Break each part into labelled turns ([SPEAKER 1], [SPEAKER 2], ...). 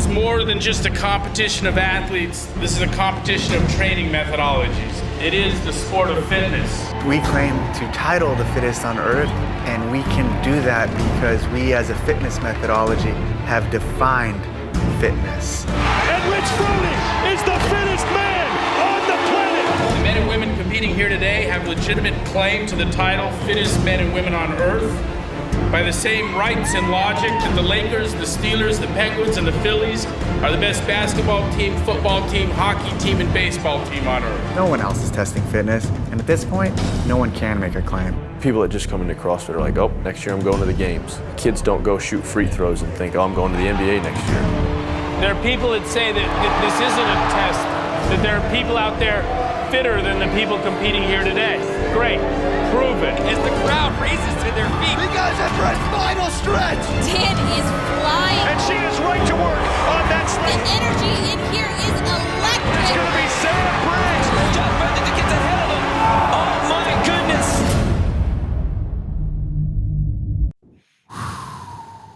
[SPEAKER 1] is more than just a competition of athletes. This is a competition of training methodologies. It is the sport of fitness.
[SPEAKER 2] We claim to title the fittest on earth, and we can do that because we as a fitness methodology have defined fitness.
[SPEAKER 3] And Rich Froning is the fittest man on the planet.
[SPEAKER 1] The men and women competing here today have legitimate claim to the title fittest men and women on earth by the same rights and logic that the Lakers, the Steelers, the Penguins, and the Phillies are the best basketball team, football team, hockey team, and baseball team on earth.
[SPEAKER 2] No one else is testing fitness, and at this point, no one can make a claim.
[SPEAKER 4] People that just come into CrossFit are like, oh, next year I'm going to the games. Kids don't go shoot free throws and think, oh, I'm going to the NBA next year.
[SPEAKER 5] There are people that say that this isn't a test, that there are people out there fitter than the people competing here today. Great, prove it.
[SPEAKER 6] As the crowd races to their feet.
[SPEAKER 3] You guys have for a final stretch.
[SPEAKER 7] Dan is flying.
[SPEAKER 3] And she is right to work on that
[SPEAKER 7] The
[SPEAKER 3] slate.
[SPEAKER 7] energy in here is electric.
[SPEAKER 3] It's going to be Sam Briggs.
[SPEAKER 6] John Brendan gets ahead of him. Oh my goodness.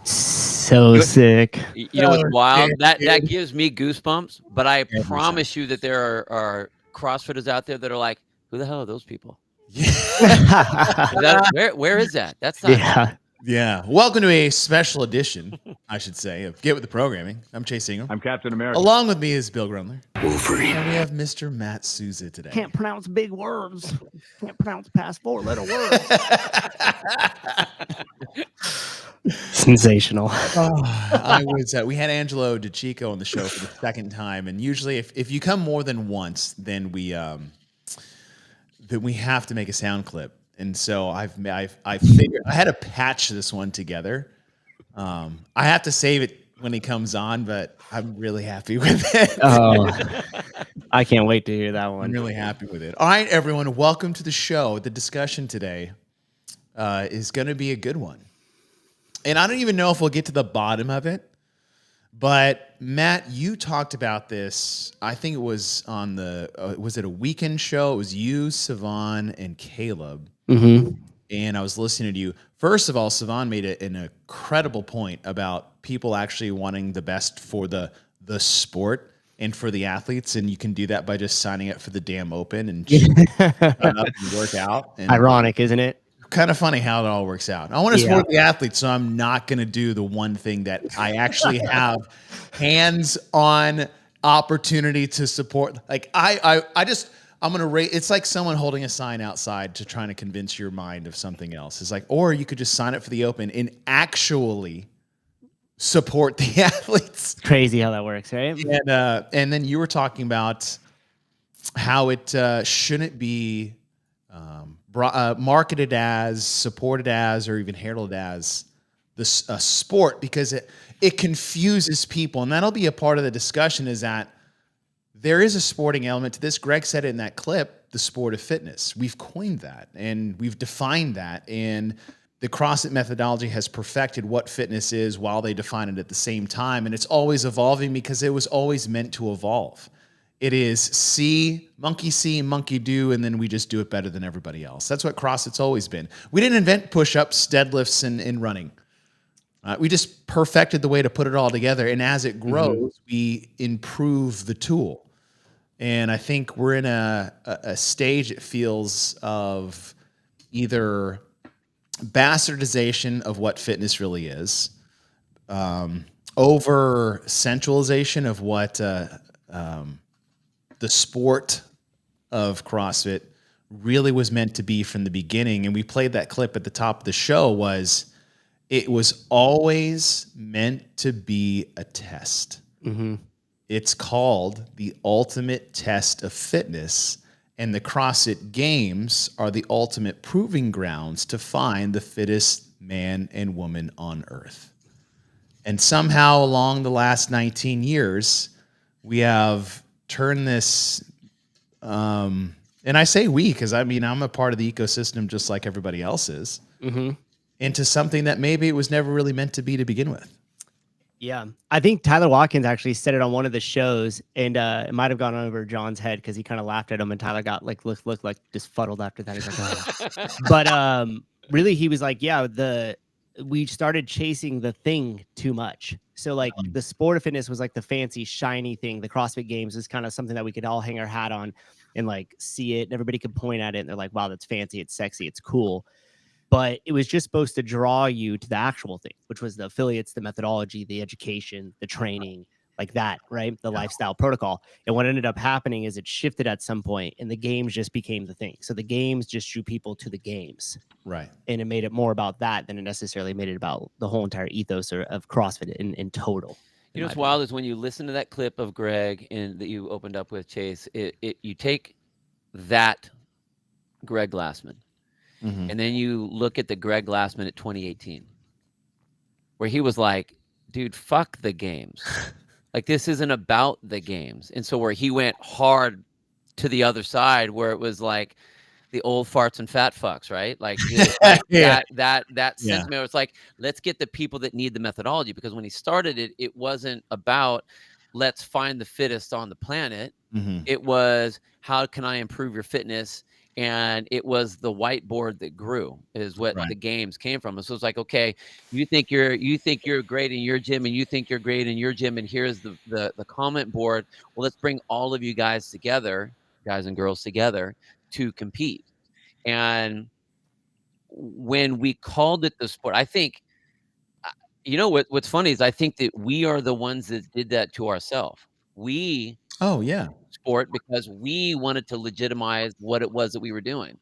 [SPEAKER 8] So sick.
[SPEAKER 6] You know what's wild? That gives me goosebumps, but I promise you that there are CrossFitters out there that are like, who the hell are those people? Where is that? That's not
[SPEAKER 9] Yeah. Welcome to a special edition, I should say, of Get With the Programming. I'm Chase Ingham.
[SPEAKER 10] I'm Captain America.
[SPEAKER 9] Along with me is Bill Grumler.
[SPEAKER 10] Wolverine.
[SPEAKER 9] And we have Mr. Matt Souza today.
[SPEAKER 8] Can't pronounce big words. Can't pronounce past 4-letter words. Sensational.
[SPEAKER 9] We had Angelo DiCicco on the show for the second time, and usually if you come more than once, then we have to make a sound clip. And so I figured I had to patch this one together. I have to save it when he comes on, but I'm really happy with it.
[SPEAKER 8] Oh, I can't wait to hear that one.
[SPEAKER 9] I'm really happy with it. All right, everyone, welcome to the show. The discussion today is going to be a good one. And I don't even know if we'll get to the bottom of it, but Matt, you talked about this. I think it was on was it a weekend show? It was you, Sivan, and Caleb.
[SPEAKER 8] Mm-hmm.
[SPEAKER 9] And I was listening to you. First of all, Sivan made an incredible point about people actually wanting the best for the sport and for the athletes. And you can do that by just signing up for the damn open and work out. And
[SPEAKER 8] ironic, isn't it?
[SPEAKER 9] kind of funny how it all works out. I want to support the athletes, so I'm not going to do the one thing that I actually have hands-on opportunity to support. Like I'm going to rate. It's like someone holding a sign outside to trying to convince your mind of something else. It's like, or you could just sign up for the open and actually support the athletes.
[SPEAKER 8] Crazy how that works, right?
[SPEAKER 9] And then you were talking about how it shouldn't be marketed as, supported as, or even heralded as a sport because it confuses people. And that'll be a part of the discussion, is that there is a sporting element to this. Greg said it in that clip, the sport of fitness. We've coined that and we've defined that. And the CrossFit methodology has perfected what fitness is while they define it at the same time. And it's always evolving because it was always meant to evolve. It is monkey do, and then we just do it better than everybody else. That's what CrossFit's always been. We didn't invent push-ups, deadlifts, and running. We just perfected the way to put it all together. And as it grows, we improve the tool. And I think we're in a stage, it feels, of either bastardization of what fitness really is, over centralization of what the sport of CrossFit really was meant to be from the beginning. And we played that clip at the top of the show. It was always meant to be a test.
[SPEAKER 8] Mm-hmm.
[SPEAKER 9] It's called the ultimate test of fitness, and the CrossFit Games are the ultimate proving grounds to find the fittest man and woman on earth. And somehow along the last 19 years, we have turned this, and I say we because I'm a part of the ecosystem just like everybody else is, into something that maybe it was never really meant to be to begin with.
[SPEAKER 8] Yeah, I think Tyler Watkins actually said it on one of the shows, and it might have gone over John's head because he kind of laughed at him, and Tyler got looked like just fuddled after that. He's like, oh. But really, he was like, yeah, we started chasing the thing too much. So like the sport of fitness was like the fancy shiny thing. The CrossFit Games is kind of something that we could all hang our hat on and like see it, and everybody could point at it and they're like, wow, that's fancy, it's sexy, it's cool. But it was just supposed to draw you to the actual thing, which was the affiliates, the methodology, the education, the training, like that, right? The lifestyle protocol. And what ended up happening is it shifted at some point and the games just became the thing. So the games just drew people to the games.
[SPEAKER 9] Right.
[SPEAKER 8] And it made it more about that than it necessarily made it about the whole entire ethos of CrossFit in total.
[SPEAKER 6] You know what's wild is when you listen to that clip of Greg and that you opened up with, Chase, you take that Greg Glassman and then you look at the Greg Glassman at 2018 where he was like, dude, fuck the games. Like, this isn't about the games. And so where he went hard to the other side where it was like the old farts and fat fucks, right? Like, that sentiment was like, let's get the people that need the methodology, because when he started it, it wasn't about let's find the fittest on the planet. It was, how can I improve your fitness? And it was the whiteboard that grew is what the games came from. And so it's like, okay, you think you're great in your gym and you think you're great in your gym. And here's the comment board. Well, let's bring all of you guys together, guys and girls together, to compete. And when we called it the sport, I think, you know, what's funny is I think that we are the ones that did that to ourselves. We sport because we wanted to legitimize what it was that we were doing.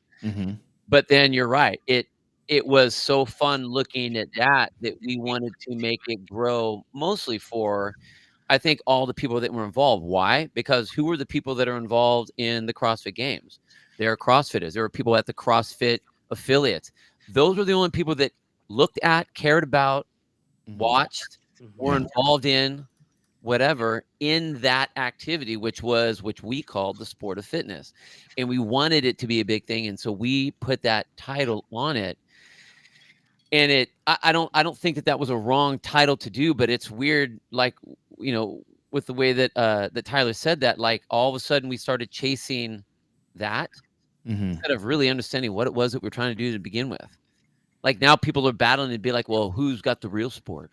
[SPEAKER 6] But then you're right. It was so fun looking at that we wanted to make it grow mostly for, I think, all the people that were involved. Why? Because who were the people that are involved in the CrossFit Games? There are CrossFitters. There were people at the CrossFit affiliates. Those were the only people that looked at, cared about, watched, or involved in whatever in that activity, which we called the sport of fitness. And we wanted it to be a big thing. And so we put that title on it. And I don't think that was a wrong title to do, but it's weird, like, you know, with the way that that Tyler said that, like, all of a sudden we started chasing that instead of really understanding what it was that we were trying to do to begin with. Like, now people are battling to be like, well, who's got the real sport?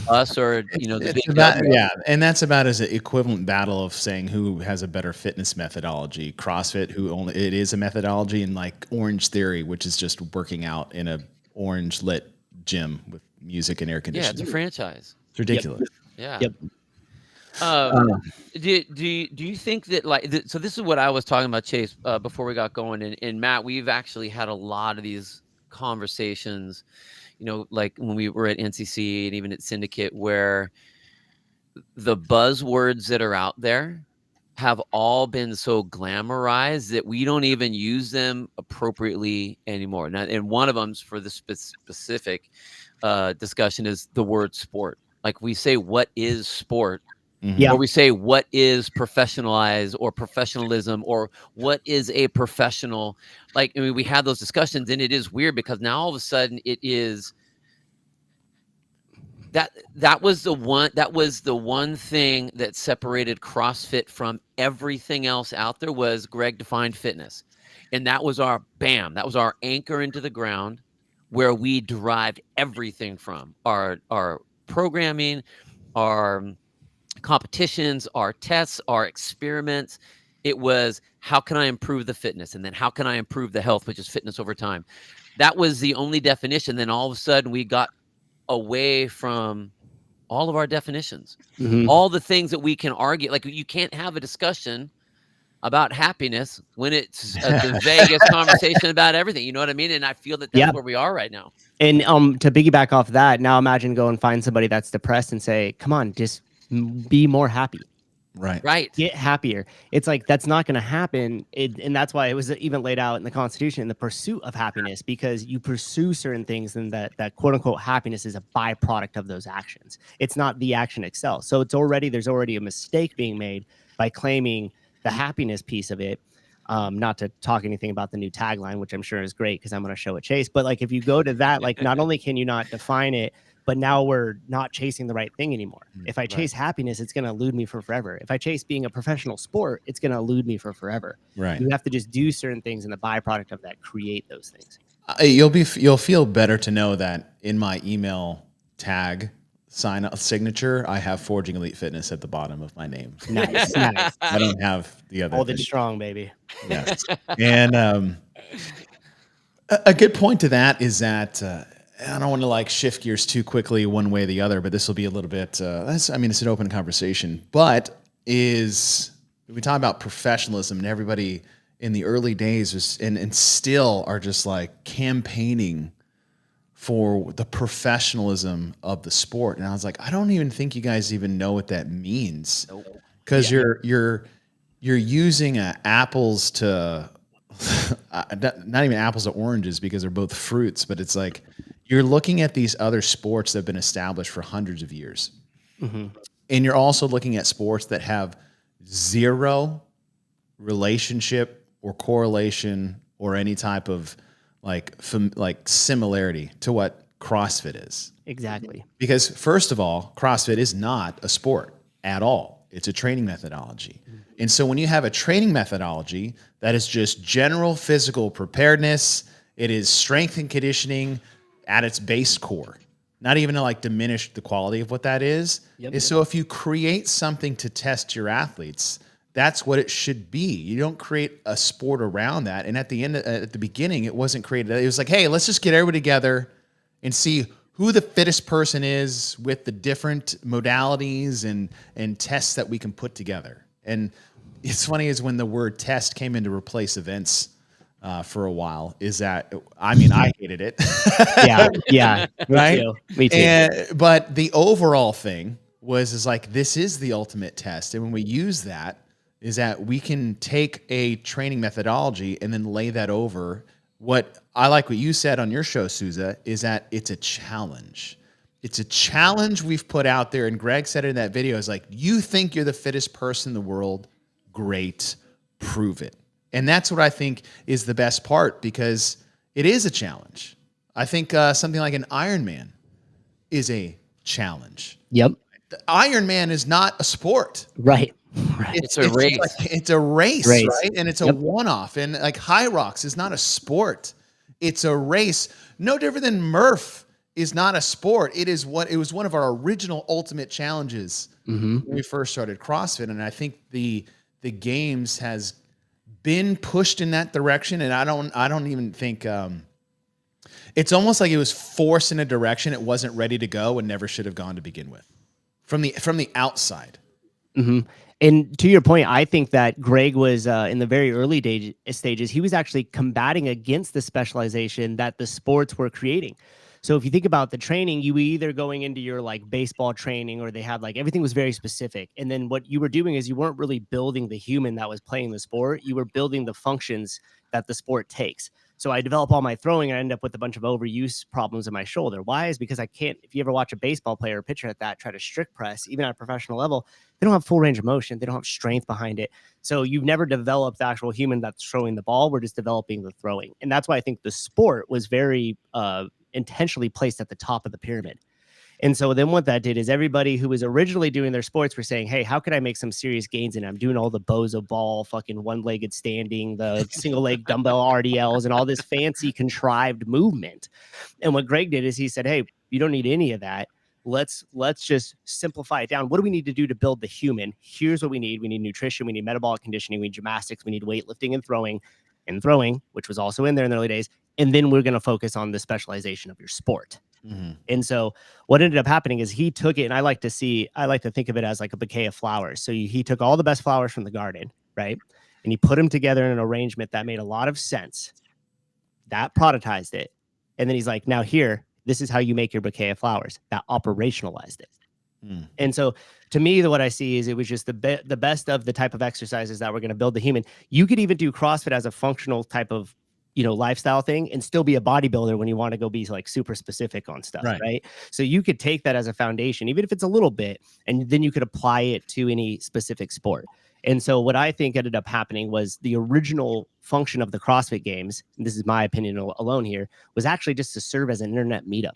[SPEAKER 6] Us or, you know, the big
[SPEAKER 9] about, and that's about as an equivalent battle of saying who has a better fitness methodology. CrossFit, it is a methodology, and like Orange Theory, which is just working out in a orange lit gym with music and air conditioning.
[SPEAKER 6] Yeah, it's a franchise.
[SPEAKER 9] It's ridiculous.
[SPEAKER 6] Yeah. Do you think that, like, so this is what I was talking about, Chase, before we got going, and Matt, we've actually had a lot of these conversations, you know, like when we were at NCC and even at Syndicate, where the buzzwords that are out there have all been so glamorized that we don't even use them appropriately anymore. Now, and one of them for the specific discussion is the word sport. Like, we say, what is sport? Or we say, what is professionalized or professionalism, or what is a professional? Like, I mean, we have those discussions, and it is weird because now all of a sudden it is that was the one thing that separated CrossFit from everything else out there was Greg defined fitness. And that was our anchor into the ground where we derived everything from our programming, our competitions, our tests, our experiments. It was, how can I improve the fitness? And then how can I improve the health, which is fitness over time? That was the only definition. Then all of a sudden we got away from all of our definitions, all the things that we can argue. Like, you can't have a discussion about happiness when it's the Vegas conversation about everything. You know what I mean? And I feel that that's where we are right now.
[SPEAKER 8] And to piggyback off that, now imagine go and find somebody that's depressed and say, come on, just be more happy.
[SPEAKER 6] Right.
[SPEAKER 8] Get happier. It's like, that's not going to happen. And that's why it was even laid out in the Constitution, the pursuit of happiness, because you pursue certain things, and that quote unquote happiness is a byproduct of those actions. It's not the action itself. So there's already a mistake being made by claiming the happiness piece of it. Not to talk anything about the new tagline, which I'm sure is great because I'm going to show it, Chase. But like, if you go to that, like, not only can you not define it, but now we're not chasing the right thing anymore. If I chase happiness, it's going to elude me for forever. If I chase being a professional sport, it's going to elude me for forever.
[SPEAKER 9] Right.
[SPEAKER 8] You have to just do certain things, and the byproduct of that create those things.
[SPEAKER 9] You'll feel better to know that in my email tag signature, I have Forging Elite Fitness at the bottom of my name.
[SPEAKER 8] Nice, nice.
[SPEAKER 9] I don't have the other.
[SPEAKER 8] Hold it
[SPEAKER 9] thing.
[SPEAKER 8] strong, baby.
[SPEAKER 9] Yes. And a good point to that is that I don't want to like shift gears too quickly one way or the other, but this will be a little bit. It's an open conversation. But we talk about professionalism, and everybody in the early days was and still are just like campaigning for the professionalism of the sport. And I was like, I don't even think you guys even know what that means, because you're using apples to not even apples to oranges, because they're both fruits, but it's like you're looking at these other sports that have been established for hundreds of years.
[SPEAKER 8] Mm-hmm.
[SPEAKER 9] And you're also looking at sports that have zero relationship or correlation or any type of like similarity to what CrossFit is.
[SPEAKER 8] Exactly.
[SPEAKER 9] Because first of all, CrossFit is not a sport at all. It's a training methodology. And so when you have a training methodology that is just general physical preparedness, it is strength and conditioning at its base core. Not even to like diminish the quality of what that is. Yep. So if you create something to test your athletes, that's what it should be. You don't create a sport around that. And at the beginning, it wasn't created. It was like, hey, let's just get everybody together and see who the fittest person is with the different modalities and tests that we can put together. And it's funny is when the word test came in to replace events for a while, is that, I hated it.
[SPEAKER 8] Yeah.
[SPEAKER 9] Right?
[SPEAKER 8] Me too.
[SPEAKER 9] But the overall thing is like, this is the ultimate test. And when we use that, is that we can take a training methodology and then lay that over. What I like what you said on your show, Souza, is that it's a challenge. It's a challenge we've put out there. And Greg said it in that video, is like, you think you're the fittest person in the world? Great. Prove it. And that's what I think is the best part, because it is a challenge. I think something like an Ironman is a challenge.
[SPEAKER 8] Yep.
[SPEAKER 9] The Ironman is not a sport.
[SPEAKER 8] Right.
[SPEAKER 6] It's a race.
[SPEAKER 9] It's a race, right? And it's a one-off. And like High Rocks is not a sport. It's a race. No different than Murph is not a sport. It was one of our original ultimate challenges when we first started CrossFit. And I think the games has been pushed in that direction. And I don't even think it's almost like it was forced in a direction it wasn't ready to go and never should have gone to begin with from the outside.
[SPEAKER 8] Mm-hmm. And to your point, I think that Greg was in the very early stages, he was actually combating against the specialization that the sports were creating. So if you think about the training, you were either going into your like baseball training, or they had like everything was very specific. And then what you were doing is you weren't really building the human that was playing the sport. You were building the functions that the sport takes. So I develop all my throwing and I end up with a bunch of overuse problems in my shoulder. Why? Is because I can't, if you ever watch a baseball player or pitcher at that, try to strict press, even at a professional level, they don't have full range of motion. They don't have strength behind it. So you've never developed the actual human that's throwing the ball. We're just developing the throwing. And that's why I think the sport was very intentionally placed at the top of the pyramid. And so then what that did is everybody who was originally doing their sports were saying, hey, how could I make some serious gains in it? I'm doing all the bozo ball, fucking one-legged standing, the single leg dumbbell RDLs, and all this fancy contrived movement. And what Greg did is he said, hey, you don't need any of that. Let's just simplify it down. What do we need to do to build the human? Here's what we need. We need nutrition. We need metabolic conditioning. We need gymnastics. We need weightlifting and throwing, which was also in there in the early days. And then we're going to focus on the specialization of your sport. Mm-hmm. And so what ended up happening is he took it, and I like to think of it as like a bouquet of flowers. So he took all the best flowers from the garden, right? And he put them together in an arrangement that made a lot of sense. That productized it. And then he's like, now here, this is how you make your bouquet of flowers. That operationalized it. Mm. And so to me, what I see is it was just the best of the type of exercises that were going to build the human. You could even do CrossFit as a functional type of lifestyle thing and still be a bodybuilder when you want to go be like super specific on stuff, right? So you could take that as a foundation, even if it's a little bit, and then you could apply it to any specific sport. And so what I think ended up happening was the original function of the CrossFit Games, and this is my opinion alone here, was actually just to serve as an internet meetup.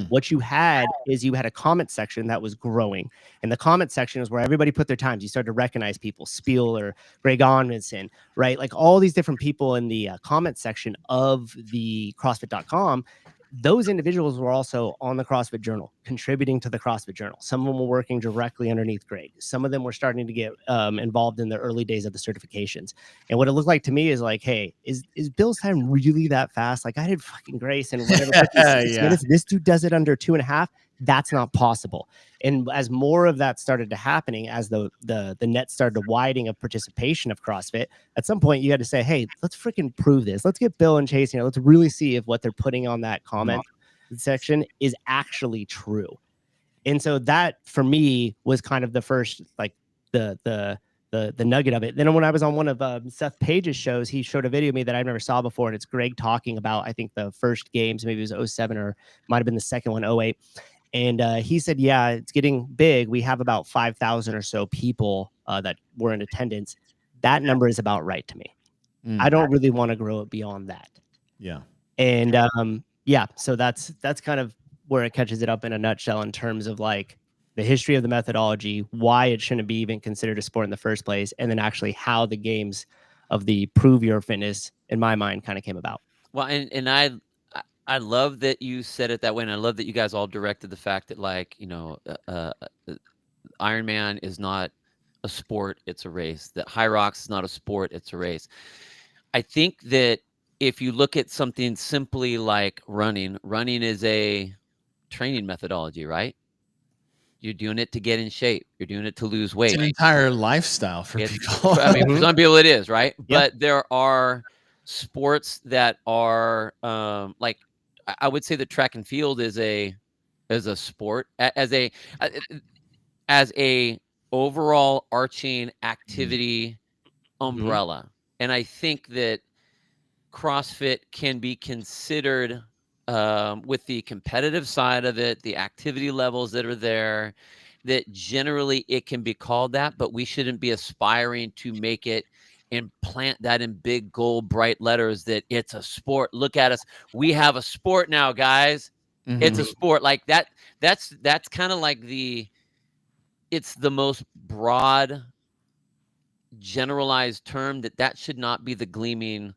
[SPEAKER 8] What you had is you had a comment section that was growing, and the comment section is where everybody put their times. You started to recognize people, Spiel or Greg Onvinson, right? Like all these different people in the comment section of the CrossFit.com. Those individuals were also on the CrossFit Journal, contributing to the CrossFit Journal. Some of them were working directly underneath Greg. Some of them were starting to get involved in the early days of the certifications. And what it looked like to me is like, hey, is Bill's time really that fast? Like I did fucking Grace and whatever. 56 minutes. This dude does it under 2.5. That's not possible. And as more of that started to happening, as the net started widening of participation of CrossFit, at some point you had to say, hey, let's freaking prove this. Let's get Bill and Chase here. Let's really see if what they're putting on that comment section is actually true. And so that for me was kind of the first, like the nugget of it. Then when I was on one of Seth Page's shows, he showed a video of me that I've never saw before. And it's Greg talking about, I think the first games, maybe it was 07 or might've been the second one, 08. And he said, yeah, it's getting big. We have about 5,000 or so people that were in attendance. That number is about right to me. I don't really want to grow it beyond that.
[SPEAKER 9] Yeah.
[SPEAKER 8] And yeah, so that's kind of where it catches it up in a nutshell in terms of like the history of the methodology, why it shouldn't be even considered a sport in the first place, and then actually how the games of the Prove Your Fitness, in my mind, kind of came about.
[SPEAKER 6] Well, and I love that you said it that way, and I love that you guys all directed the fact that, like, you know, Ironman is not a sport, it's a race. That High Rocks is not a sport, it's a race. I think that if you look at something simply like running is a training methodology, right? You're doing it to get in shape. You're doing it to lose weight.
[SPEAKER 9] It's an entire lifestyle for people.
[SPEAKER 6] I mean, for some people it is, right? Yep. But there are sports that are like, I would say that track and field is a sport, as a overall arching activity umbrella. And I think that CrossFit can be considered with the competitive side of it, the activity levels that are there, that generally it can be called that, but we shouldn't be aspiring to make it and plant that in big gold bright letters that it's a sport. Look at us. We have a sport now, guys. It's a sport. Like that's kind of like it's the most broad generalized term that should not be the gleaming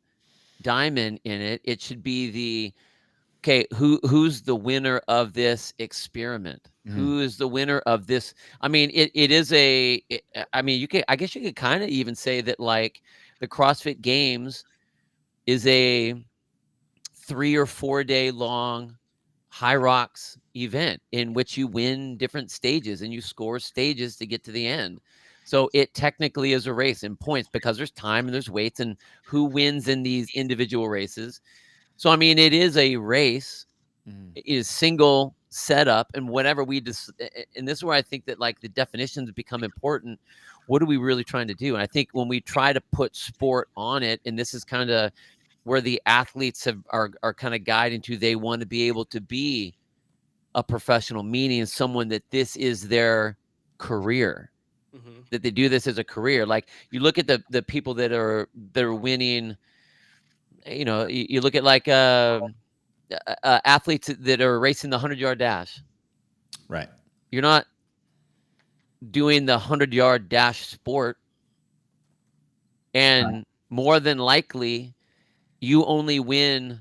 [SPEAKER 6] diamond in it. It should be okay, who's the winner of this experiment? Who is the winner of this? I mean, I guess you could kind of even say that, like, the CrossFit Games is a 3 or 4 day long High Rocks event in which you win different stages and you score stages to get to the end. So it technically is a race in points because there's time and there's weights and who wins in these individual races. So, I mean, it is a race. It is single setup and whatever and this is where I think that, like, the definitions become important. What are we really trying to do? And I think when we try to put sport on it, and this is kind of where the athletes are kind of guiding to, they want to be able to be a professional, meaning someone that this is their career, that they do this as a career. Like, you look at the people that are winning, you know, you look at like athletes that are racing the 100-yard dash.
[SPEAKER 9] Right.
[SPEAKER 6] You're not doing the 100-yard dash sport. And more than likely, you only win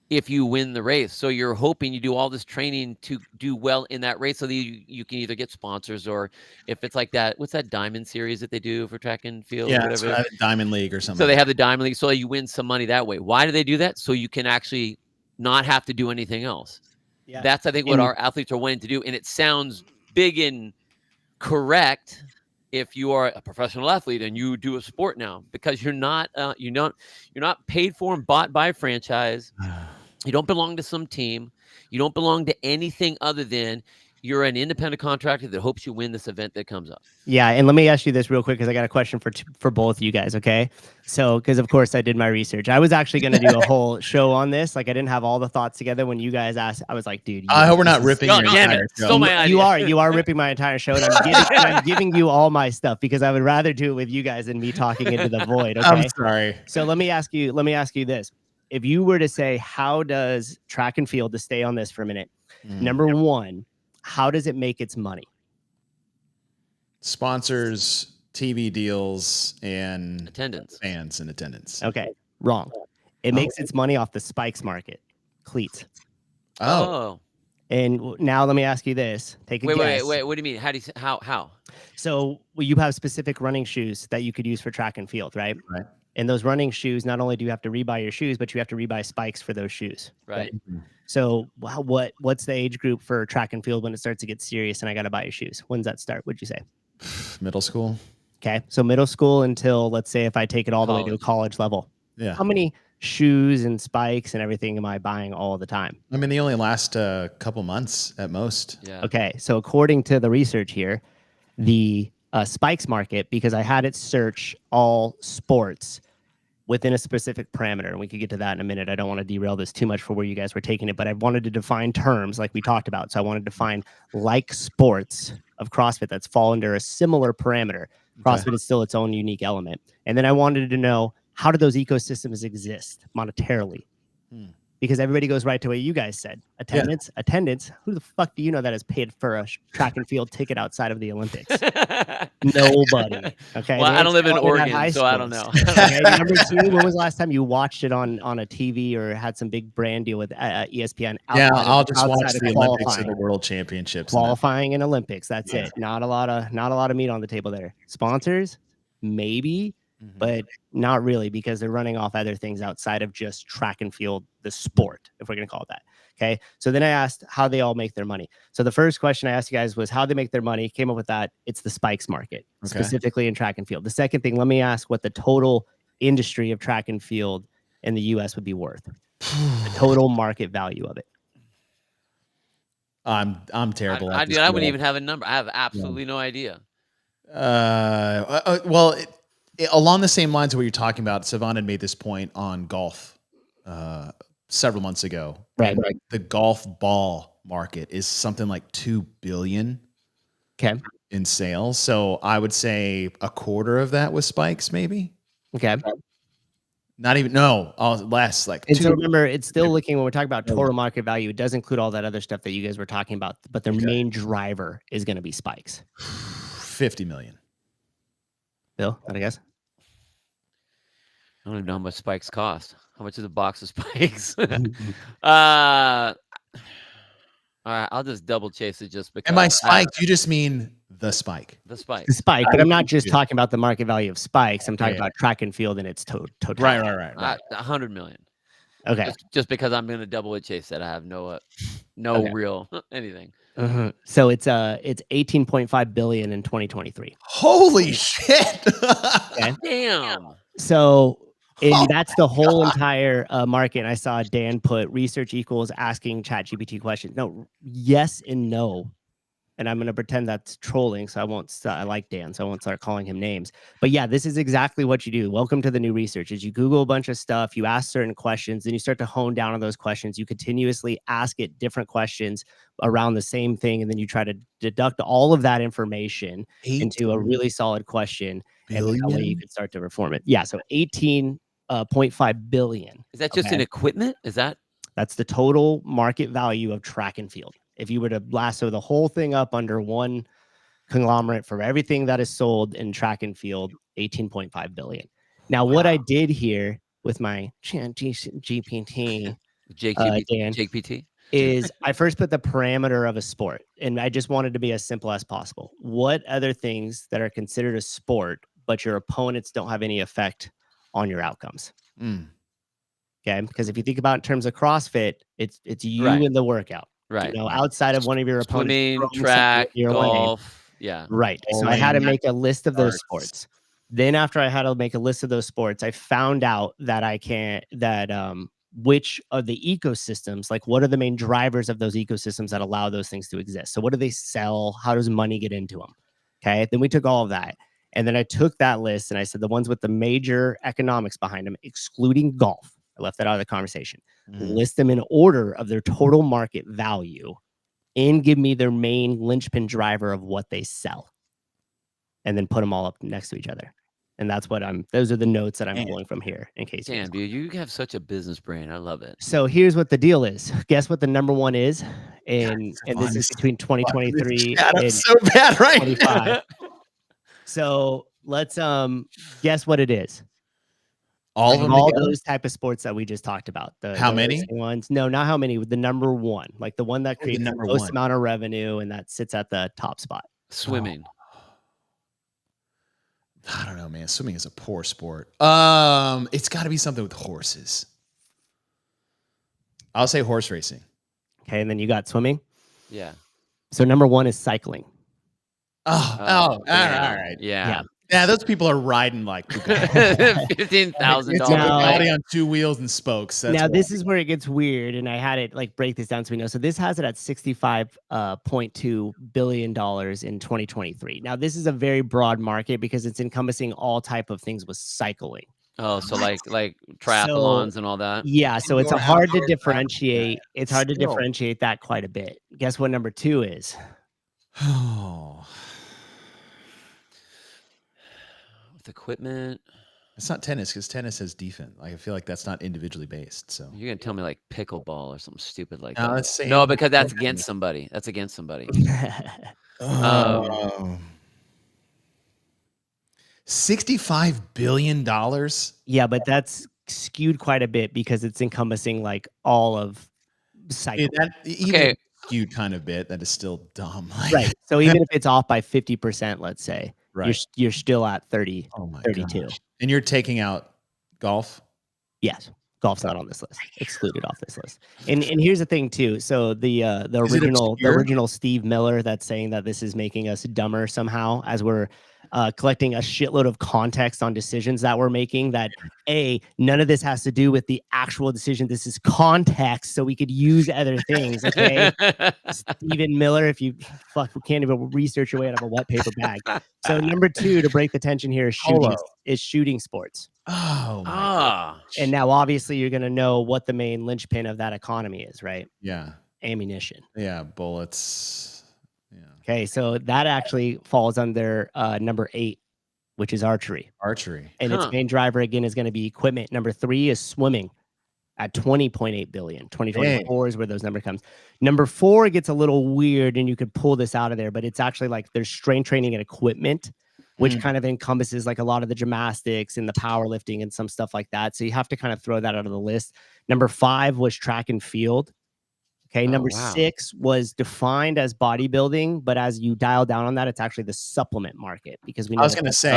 [SPEAKER 6] if you win the race. So you're hoping you do all this training to do well in that race so that you can either get sponsors, or if it's like that, what's that Diamond Series that they do for track and field?
[SPEAKER 9] Yeah,
[SPEAKER 6] whatever.
[SPEAKER 9] Diamond League or something.
[SPEAKER 6] So they have the Diamond League, so you win some money that way. Why do they do that? So you can actually not have to do anything else. Yeah. That's, I think, what our athletes are wanting to do. And it sounds big and correct if you are a professional athlete and you do a sport now, because you're not paid for and bought by a franchise. You don't belong to some team. You don't belong to anything other than you're an independent contractor that hopes you win this event that comes up.
[SPEAKER 8] Yeah, and let me ask you this real quick, because I got a question for both of you guys, okay? So, because of course I did my research. I was actually going to do a whole show on this. Like, I didn't have all the thoughts together when you guys asked. I was like, dude,
[SPEAKER 9] I hope we're not ripping your entire show.
[SPEAKER 8] You are ripping my entire show, and I'm giving you all my stuff because I would rather do it with you guys than me talking into the void. Okay?
[SPEAKER 9] I'm sorry.
[SPEAKER 8] So let me ask you this: if you were to say, how does track and field, to stay on this for a minute, Number one, how does it make its money?
[SPEAKER 9] Sponsors, TV deals, and
[SPEAKER 6] Attendance.
[SPEAKER 9] fans in attendance.
[SPEAKER 8] Okay, wrong. It makes its money off the spikes market, cleats.
[SPEAKER 6] Oh.
[SPEAKER 8] And now let me ask you this. Take a guess.
[SPEAKER 6] Wait. What do you mean? How do you how?
[SPEAKER 8] So you have specific running shoes that you could use for track and field, right?
[SPEAKER 9] Right.
[SPEAKER 8] And those running shoes, not only do you have to rebuy your shoes, but you have to rebuy spikes for those shoes.
[SPEAKER 6] Right.
[SPEAKER 8] So what's the age group for track and field when it starts to get serious and I got to buy your shoes? When does that start? Would you say?
[SPEAKER 9] Middle school.
[SPEAKER 8] Okay. So middle school until, let's say, if I take it all the way to a college level.
[SPEAKER 9] Yeah.
[SPEAKER 8] How many shoes and spikes and everything am I buying all the time?
[SPEAKER 9] I mean, they only last a couple months at most.
[SPEAKER 6] Yeah.
[SPEAKER 8] Okay. So according to the research here, the spikes market, because I had it search all sports within a specific parameter, and we could get to that in a minute. I don't want to derail this too much for where you guys were taking it, but I wanted to define terms like we talked about. So I wanted to find like sports of CrossFit that's fall under a similar parameter. CrossFit is still its own unique element. And then I wanted to know, how do those ecosystems exist monetarily? Because everybody goes right to what you guys said. Attendance. Who the fuck do you know that has paid for a track and field ticket outside of the Olympics? Nobody. Okay.
[SPEAKER 6] Well, I don't live in Oregon, so I don't know.
[SPEAKER 8] Okay, number two, when was the last time you watched it on a TV or had some big brand deal with ESPN?
[SPEAKER 9] I'll just watch
[SPEAKER 8] outside of
[SPEAKER 9] the Olympics or
[SPEAKER 8] qualifying.
[SPEAKER 9] the World Championships.
[SPEAKER 8] Qualifying and Olympics. That's it. Not a lot of meat on the table there. Sponsors, maybe, but not really, because they're running off other things outside of just track and field, the sport, if we're going to call it that. Okay. So then I asked how they all make their money. So the first question I asked you guys was how they make their money. Came up with that. It's the spikes market, specifically in track and field. The second thing, let me ask what the total industry of track and field in the US would be worth. The total market value of it.
[SPEAKER 9] I'm terrible.
[SPEAKER 6] I wouldn't even have a number. I have absolutely no idea.
[SPEAKER 9] Well, along the same lines of what you're talking about, Savon had made this point on golf several months ago.
[SPEAKER 8] Right.
[SPEAKER 9] The golf ball market is something like $2 billion in sales. So I would say a quarter of that was spikes, maybe.
[SPEAKER 8] Okay.
[SPEAKER 9] Not even less. Like,
[SPEAKER 8] and so remember, it's still looking when we're talking about total market value. It does include all that other stuff that you guys were talking about, but their main driver is going to be spikes.
[SPEAKER 9] 50 million.
[SPEAKER 8] Bill, I guess.
[SPEAKER 6] I don't even know how much spikes cost. How much is a box of spikes? All right, I'll just double chase it just because.
[SPEAKER 9] And by spike, you just mean the spike.
[SPEAKER 6] The spike.
[SPEAKER 8] The spike, but I'm not just talking about the market value of spikes. I'm talking about track and field in its total.
[SPEAKER 9] Right.
[SPEAKER 6] 100 million.
[SPEAKER 8] Okay.
[SPEAKER 6] Just because I'm going to double it chase that I have no real anything.
[SPEAKER 8] So it's 18.5 billion in 2023.
[SPEAKER 9] Holy shit!
[SPEAKER 8] Okay.
[SPEAKER 6] Damn.
[SPEAKER 8] So. And that's the whole entire market. And I saw Dan put research equals asking ChatGPT questions. No, yes and no. And I'm going to pretend that's trolling. So I won't, I like Dan, so I won't start calling him names. But yeah, this is exactly what you do. Welcome to the new research. Is you Google a bunch of stuff, you ask certain questions, then you start to hone down on those questions. You continuously ask it different questions around the same thing. And then you try to deduct all of that information into a really solid question. And that way you can start to reform it. Yeah. So 18.5 billion.
[SPEAKER 6] Is that just an equipment?
[SPEAKER 8] That's the total market value of track and field. If you were to lasso the whole thing up under one conglomerate for everything that is sold in track and field, 18.5 billion. Now, what I did here with my GPT,
[SPEAKER 6] JPT,
[SPEAKER 8] is I first put the parameter of a sport, and I just wanted to be as simple as possible. What other things that are considered a sport, but your opponents don't have any effect on your outcomes? Okay, because if you think about in terms of CrossFit, it's you in the workout.
[SPEAKER 6] Right.
[SPEAKER 8] You know, outside of one of your opponents.
[SPEAKER 6] Swimming, track, golf. Yeah.
[SPEAKER 8] Right. So I had to make a list of those sports. Then after I had to make a list of those sports, I found out that which of the ecosystems, like what are the main drivers of those ecosystems that allow those things to exist? So what do they sell? How does money get into them? Okay. Then we took all of that. And then I took that list and I said the ones with the major economics behind them, excluding golf. I left that out of the conversation. List them in order of their total market value and give me their main linchpin driver of what they sell. And then put them all up next to each other. And that's what those are the notes that I'm pulling from here in case.
[SPEAKER 6] Damn, dude, you have such a business brain. I love it.
[SPEAKER 8] So here's what the deal is. Guess what the number one is? And this is between 2023 and
[SPEAKER 9] so bad right
[SPEAKER 8] 25. So let's guess what it is.
[SPEAKER 9] All of them
[SPEAKER 8] all
[SPEAKER 9] together?
[SPEAKER 8] those type of sports that we just talked about.
[SPEAKER 9] How many
[SPEAKER 8] ones? No, not how many. The number one, like the one that creates the most amount of revenue and that sits at the top spot.
[SPEAKER 6] Swimming.
[SPEAKER 9] I don't know, man. Swimming is a poor sport. It's got to be something with horses. I'll say horse racing.
[SPEAKER 8] Okay, and then you got swimming.
[SPEAKER 6] Yeah.
[SPEAKER 8] So number one is cycling.
[SPEAKER 9] All right.
[SPEAKER 6] Yeah.
[SPEAKER 9] Yeah, those people are riding like
[SPEAKER 6] $15,000.
[SPEAKER 9] Body on two wheels and spokes.
[SPEAKER 8] Now this is where it gets weird, and I had it like break this down so we know. So this has it at $65.2 billion in 2023. Now this is a very broad market because it's encompassing all type of things with cycling.
[SPEAKER 6] Oh, so like triathlons and all that.
[SPEAKER 8] Yeah, so it's hard to differentiate. It's hard to differentiate that quite a bit. Guess what number two is?
[SPEAKER 9] Oh.
[SPEAKER 6] With equipment.
[SPEAKER 9] It's not tennis because tennis has defense. I feel like that's not individually based. So
[SPEAKER 6] you're gonna tell me like pickleball or something stupid like
[SPEAKER 9] no,
[SPEAKER 6] that.
[SPEAKER 9] Let's say
[SPEAKER 6] no, because that's against somebody. That's against somebody.
[SPEAKER 9] $65 billion.
[SPEAKER 8] Yeah, but that's skewed quite a bit because it's encompassing like all of cycling.
[SPEAKER 9] Even skewed kind of bit. That is still dumb.
[SPEAKER 8] Right. So even if it's off by 50%, let's say,
[SPEAKER 9] right,
[SPEAKER 8] you're still at 32.
[SPEAKER 9] Gosh. And you're taking out golf?
[SPEAKER 8] Yes. Golf's not on this list. Excluded off this list. And here's the thing too. So the original Steve Miller that's saying that this is making us dumber somehow as we're collecting a shitload of context on decisions that we're making, that none of this has to do with the actual decision. This is context so we could use other things. Okay. Stephen Miller, if you can't even research your way out of a wet paper bag. So number two, to break the tension here, is shooting sports. And now obviously you're going to know what the main linchpin of that economy is, right?
[SPEAKER 9] Yeah.
[SPEAKER 8] Ammunition.
[SPEAKER 9] Yeah. Bullets. Yeah.
[SPEAKER 8] Okay. So that actually falls under number 8, which is archery. And its main driver again is going to be equipment. Number 3 is swimming at 20.8 billion. 2024 is where those number comes. Number 4 gets a little weird and you could pull this out of there, but it's actually like there's strength training and equipment, which kind of encompasses like a lot of the gymnastics and the powerlifting and some stuff like that. So you have to kind of throw that out of the list. Number 5 was track and field. Okay. Number 6 was defined as bodybuilding, but as you dial down on that, it's actually the supplement market because we know
[SPEAKER 9] I was going to say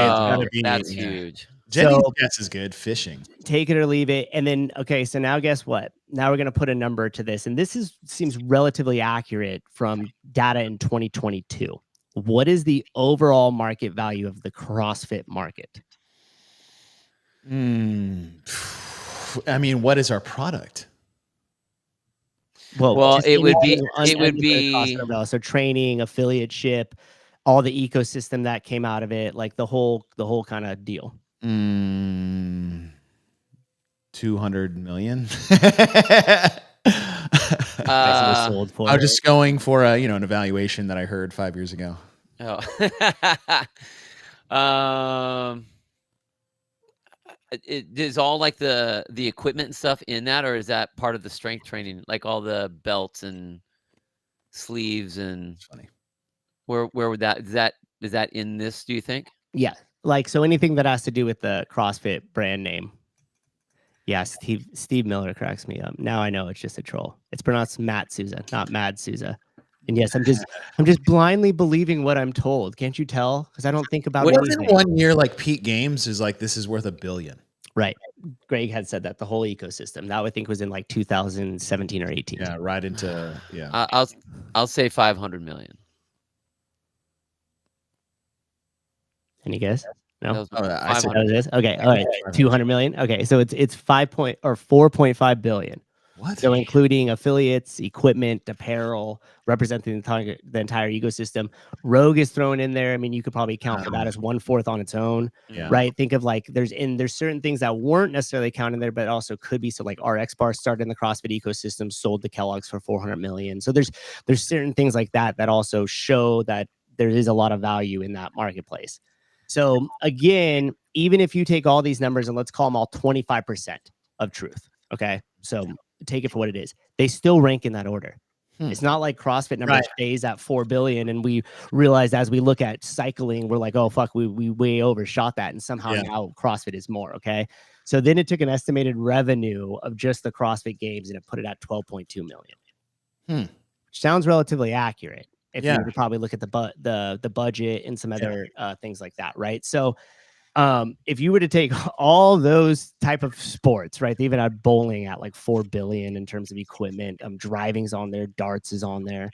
[SPEAKER 6] that's huge.
[SPEAKER 9] Jenny's guess is good. Fishing.
[SPEAKER 8] Take it or leave it. And then, okay, so now guess what? Now we're going to put a number to this. And this seems relatively accurate from data in 2022. What is the overall market value of the CrossFit market?
[SPEAKER 9] I mean, what is our product?
[SPEAKER 6] Well, it would be
[SPEAKER 8] so training, affiliateship, all the ecosystem that came out of it, like the whole kind of deal.
[SPEAKER 9] 200 million.
[SPEAKER 8] Sold for
[SPEAKER 9] I was just going for an evaluation that I heard 5 years ago.
[SPEAKER 6] Is all like the equipment and stuff in that, or is that part of the strength training, like all the belts and sleeves and?
[SPEAKER 9] It's funny.
[SPEAKER 6] Where would that is that in this? Do you think?
[SPEAKER 8] Yeah, like so anything that has to do with the CrossFit brand name. Yeah, Steve Miller cracks me up. Now I know it's just a troll. It's pronounced Matt Souza, not Mad Souza. And yes, I'm just blindly believing what I'm told. Can't you tell? Because I don't think about it.
[SPEAKER 9] Wasn't 1 year like Peak Games is like this is worth $1 billion.
[SPEAKER 8] Right. Greg had said that the whole ecosystem. That I think was in like 2017 or 18.
[SPEAKER 9] Yeah, right into
[SPEAKER 6] I'll say 500 million.
[SPEAKER 8] Any guess? No.
[SPEAKER 9] I said
[SPEAKER 8] okay. All right. 200 million. Okay. So it's 4.5 billion.
[SPEAKER 9] What?
[SPEAKER 8] So including affiliates, equipment, apparel, representing the entire ecosystem. Rogue is thrown in there. I mean, you could probably count for that as 1/4 on its own, right? Think of like there's certain things that weren't necessarily counted there, but also could be. So like RX Bar started in the CrossFit ecosystem, sold to Kellogg's for 400 million. So there's certain things like that also show that there is a lot of value in that marketplace. So again, even if you take all these numbers and let's call them all 25% of truth, okay? So take it for what it is. They still rank in that order. It's not like CrossFit numbers stays at 4 billion and we realized as we look at cycling, we're like, oh, fuck, we way overshot that. And somehow now CrossFit is more, okay? So then it took an estimated revenue of just the CrossFit Games and it put it at 12.2 million. Which sounds relatively accurate if you were to probably look at the budget and some other things like that, right? So if you were to take all those type of sports, right? They even had bowling at like 4 billion in terms of equipment. Driving's on there, darts is on there,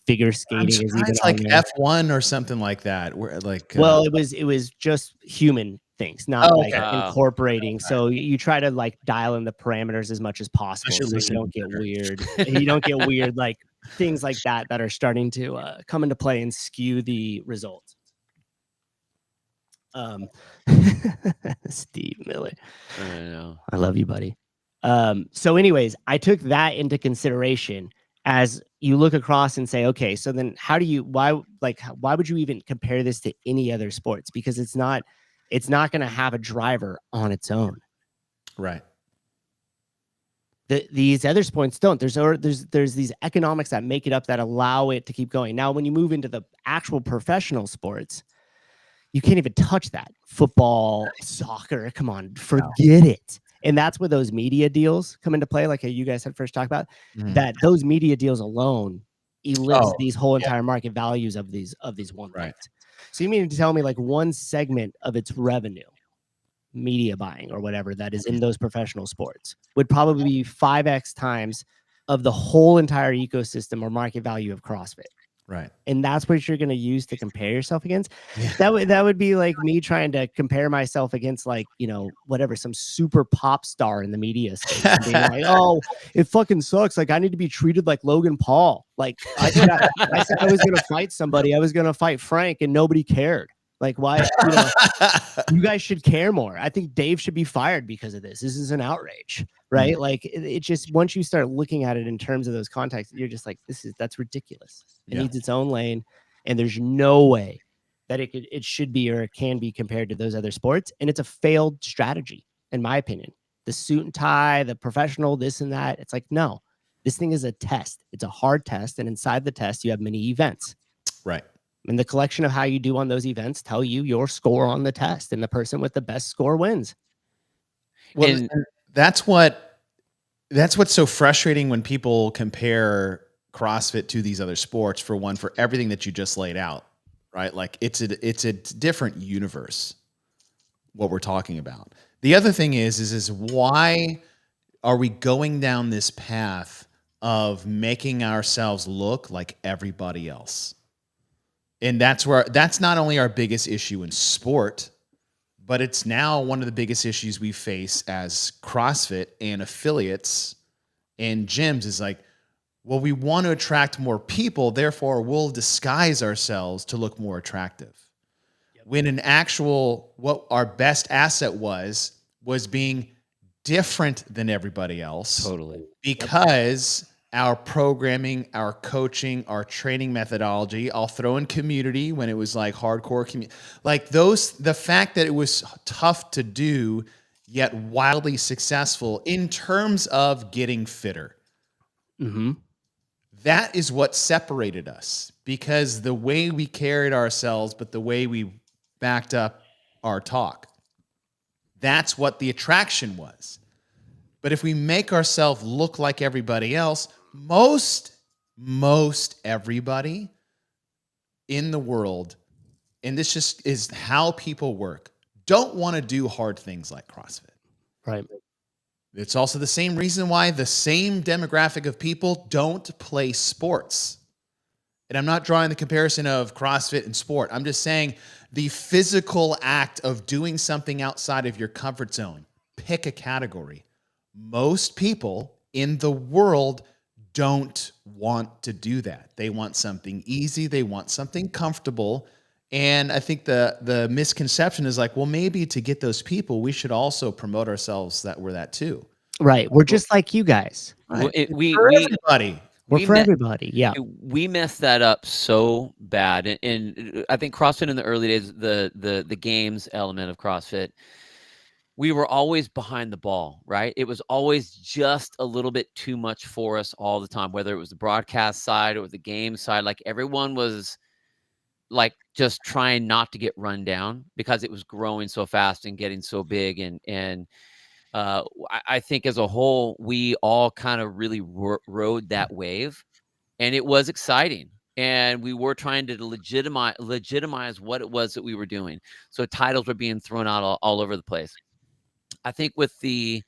[SPEAKER 8] figure skating is even
[SPEAKER 9] it's
[SPEAKER 8] on
[SPEAKER 9] like
[SPEAKER 8] there.
[SPEAKER 9] F1 or something like that. Where like
[SPEAKER 8] well, it was just human things, not like incorporating. So you try to like dial in the parameters as much as possible, so you don't get weird. You don't get weird like things like that are starting to come into play and skew the results. Steve Miller.
[SPEAKER 6] I know.
[SPEAKER 8] I love you, buddy. So anyways, I took that into consideration as you look across and say, okay, so then why would you even compare this to any other sports? Because it's not going to have a driver on its own.
[SPEAKER 9] Right.
[SPEAKER 8] These other sports don't. There's these economics that make it up that allow it to keep going. Now, when you move into the actual professional sports, you can't even touch that. Football, soccer, come on, forget it. And that's where those media deals come into play, like you guys had first talked about, that those media deals alone ellipse these whole entire market values of these one things. So you mean to tell me like one segment of its revenue, media buying or whatever that is in those professional sports would probably be 5x times of the whole entire ecosystem or market value of CrossFit.
[SPEAKER 9] Right.
[SPEAKER 8] And that's what you're going to use to compare yourself against. That would be like me trying to compare myself against like, whatever, some super pop star in the media space and being like, oh, it fucking sucks. Like I need to be treated like Logan Paul. Like I said I was going to fight somebody. I was going to fight Frank and nobody cared. Like why, you guys should care more. I think Dave should be fired because of this. This is an outrage, right? Like it just, once you start looking at it in terms of those contexts, you're just like, that's ridiculous. It needs its own lane. And there's no way that it should be, or it can be compared to those other sports. And it's a failed strategy, in my opinion. The suit and tie, the professional, this and that. It's like, no, this thing is a test. It's a hard test. And inside the test, you have many events.
[SPEAKER 9] Right.
[SPEAKER 8] And the collection of how you do on those events tell you your score on the test, and the person with the best score wins.
[SPEAKER 9] Well, and that's what's so frustrating when people compare CrossFit to these other sports for everything that you just laid out, right? Like it's a different universe, what we're talking about. The other thing is why are we going down this path of making ourselves look like everybody else? And that's not only our biggest issue in sport, but it's now one of the biggest issues we face as CrossFit and affiliates and gyms is like, well, we want to attract more people, therefore we'll disguise ourselves to look more attractive. When what our best asset was being different than everybody else.
[SPEAKER 6] Totally.
[SPEAKER 9] Because our programming, our coaching, our training methodology, I'll throw in community when it was like hardcore community. Like the fact that it was tough to do, yet wildly successful in terms of getting fitter.
[SPEAKER 8] Mm-hmm.
[SPEAKER 9] That is what separated us, because the way we carried ourselves, but the way we backed up our talk, that's what the attraction was. But if we make ourselves look like everybody else, most everybody in the world, and this just is how people work, don't want to do hard things like CrossFit.
[SPEAKER 8] Right.
[SPEAKER 9] It's also the same reason why the same demographic of people don't play sports. And I'm not drawing the comparison of CrossFit and sport. I'm just saying the physical act of doing something outside of your comfort zone. Pick a category. Most people in the world don't want to do that. They want something easy. They want something comfortable. And I think the misconception is like, well, maybe to get those people, we should also promote ourselves that we're that too.
[SPEAKER 8] Right. We're just like you guys.
[SPEAKER 9] Right.
[SPEAKER 6] Well,
[SPEAKER 9] everybody.
[SPEAKER 8] We're for everybody. Yeah.
[SPEAKER 6] We messed that up so bad. And I think CrossFit in the early days, the games element of CrossFit, we were always behind the ball, right? It was always just a little bit too much for us all the time, whether it was the broadcast side or the game side. Like everyone was like just trying not to get run down because it was growing so fast and getting so big. And I think as a whole, we all kind of really rode that wave, and it was exciting. And we were trying to legitimize what it was that we were doing. So titles were being thrown out all over the place. I think with the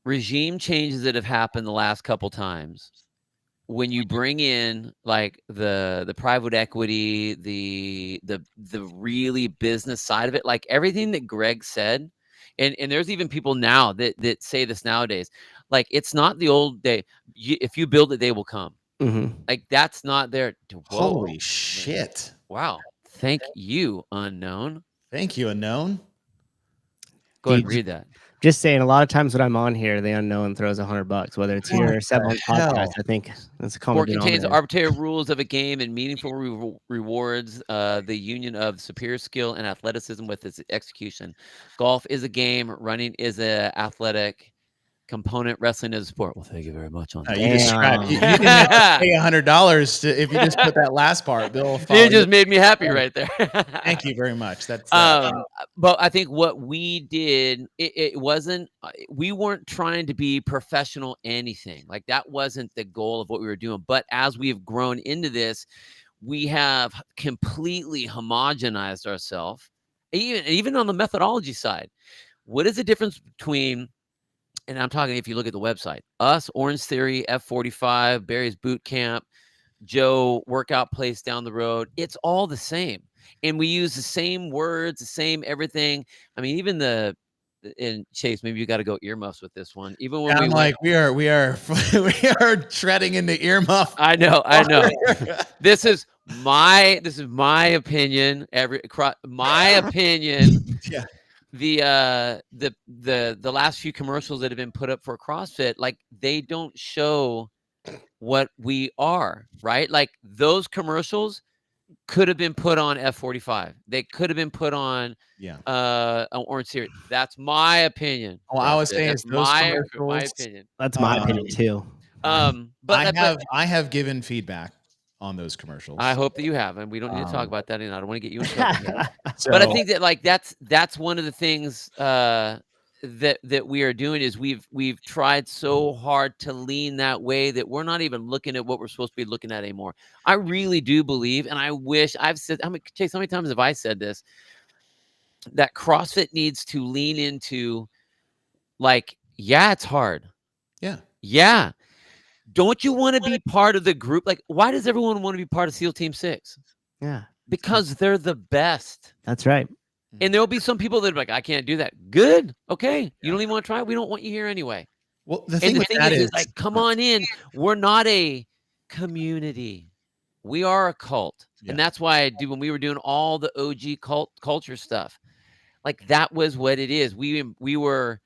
[SPEAKER 6] regime changes that have happened the last couple times, when you bring in like the private equity, the really business side of it, like everything that Greg said, and there's even people now that say this nowadays, like it's not the old day. If you build it, they will come.
[SPEAKER 8] Mm-hmm.
[SPEAKER 6] Like that's not there.
[SPEAKER 9] Holy shit!
[SPEAKER 6] Wow. Thank you, Unknown.
[SPEAKER 9] Thank you, Unknown.
[SPEAKER 6] Go ahead and read that.
[SPEAKER 8] Just saying, a lot of times when I'm on here, the Unknown throws $100, whether it's here or Seven Podcast. I think that's a common
[SPEAKER 6] Sport contains
[SPEAKER 8] denominator.
[SPEAKER 6] arbitrary rules of a game and meaningful rewards the union of superior skill and athleticism with its execution. Golf is a game. Running is a athletic component. Wrestling is a sport. Well, thank you very much on that.
[SPEAKER 9] You described. You didn't have to pay $100 if you just put that last part. Bill,
[SPEAKER 6] you just made me happy right there.
[SPEAKER 9] Thank you very much. That's
[SPEAKER 6] but I think what we did, it wasn't. We weren't trying to be professional anything. Like that wasn't the goal of what we were doing. But as we've grown into this, we have completely homogenized ourselves. Even on the methodology side, what is the difference between? And I'm talking, if you look at the website, us, Orange Theory, F45, Barry's Boot Camp, Joe Workout Place down the road, it's all the same. And we use the same words, the same everything. I mean, even and Chase, maybe you got to go earmuffs with this one. Even when
[SPEAKER 9] we are treading into earmuff.
[SPEAKER 6] I know. This is my opinion. My opinion.
[SPEAKER 9] Yeah.
[SPEAKER 6] The last few commercials that have been put up for CrossFit, like they don't show what we are, right? Like those commercials could have been put on F45. They could have been put on Orange Series. That's my opinion.
[SPEAKER 9] Well, I was saying
[SPEAKER 6] that's
[SPEAKER 9] my
[SPEAKER 6] opinion.
[SPEAKER 8] That's my opinion too.
[SPEAKER 6] But
[SPEAKER 9] I have given feedback on those commercials.
[SPEAKER 6] I hope that you have, and we don't need to talk about that. And I don't want to get you in trouble. But I think that like that's one of the things that we are doing is we've tried so hard to lean that way that we're not even looking at what we're supposed to be looking at anymore. I really do believe, and I wish I've said. Chase, how many times have I said this? That CrossFit needs to lean into, like, yeah, it's hard. Yeah. Don't you want to be part of the group? Like, why does everyone want to be part of SEAL Team 6?
[SPEAKER 8] Yeah.
[SPEAKER 6] Because they're the best.
[SPEAKER 8] That's right.
[SPEAKER 6] And there'll be some people that are like, I can't do that. Good. Okay. You don't even want to try it? We don't want you here anyway.
[SPEAKER 9] Well, the thing
[SPEAKER 6] is like, come on in. We're not a community. We are a cult. And that's why when we were doing all the OG culture stuff, like that was what it is. We were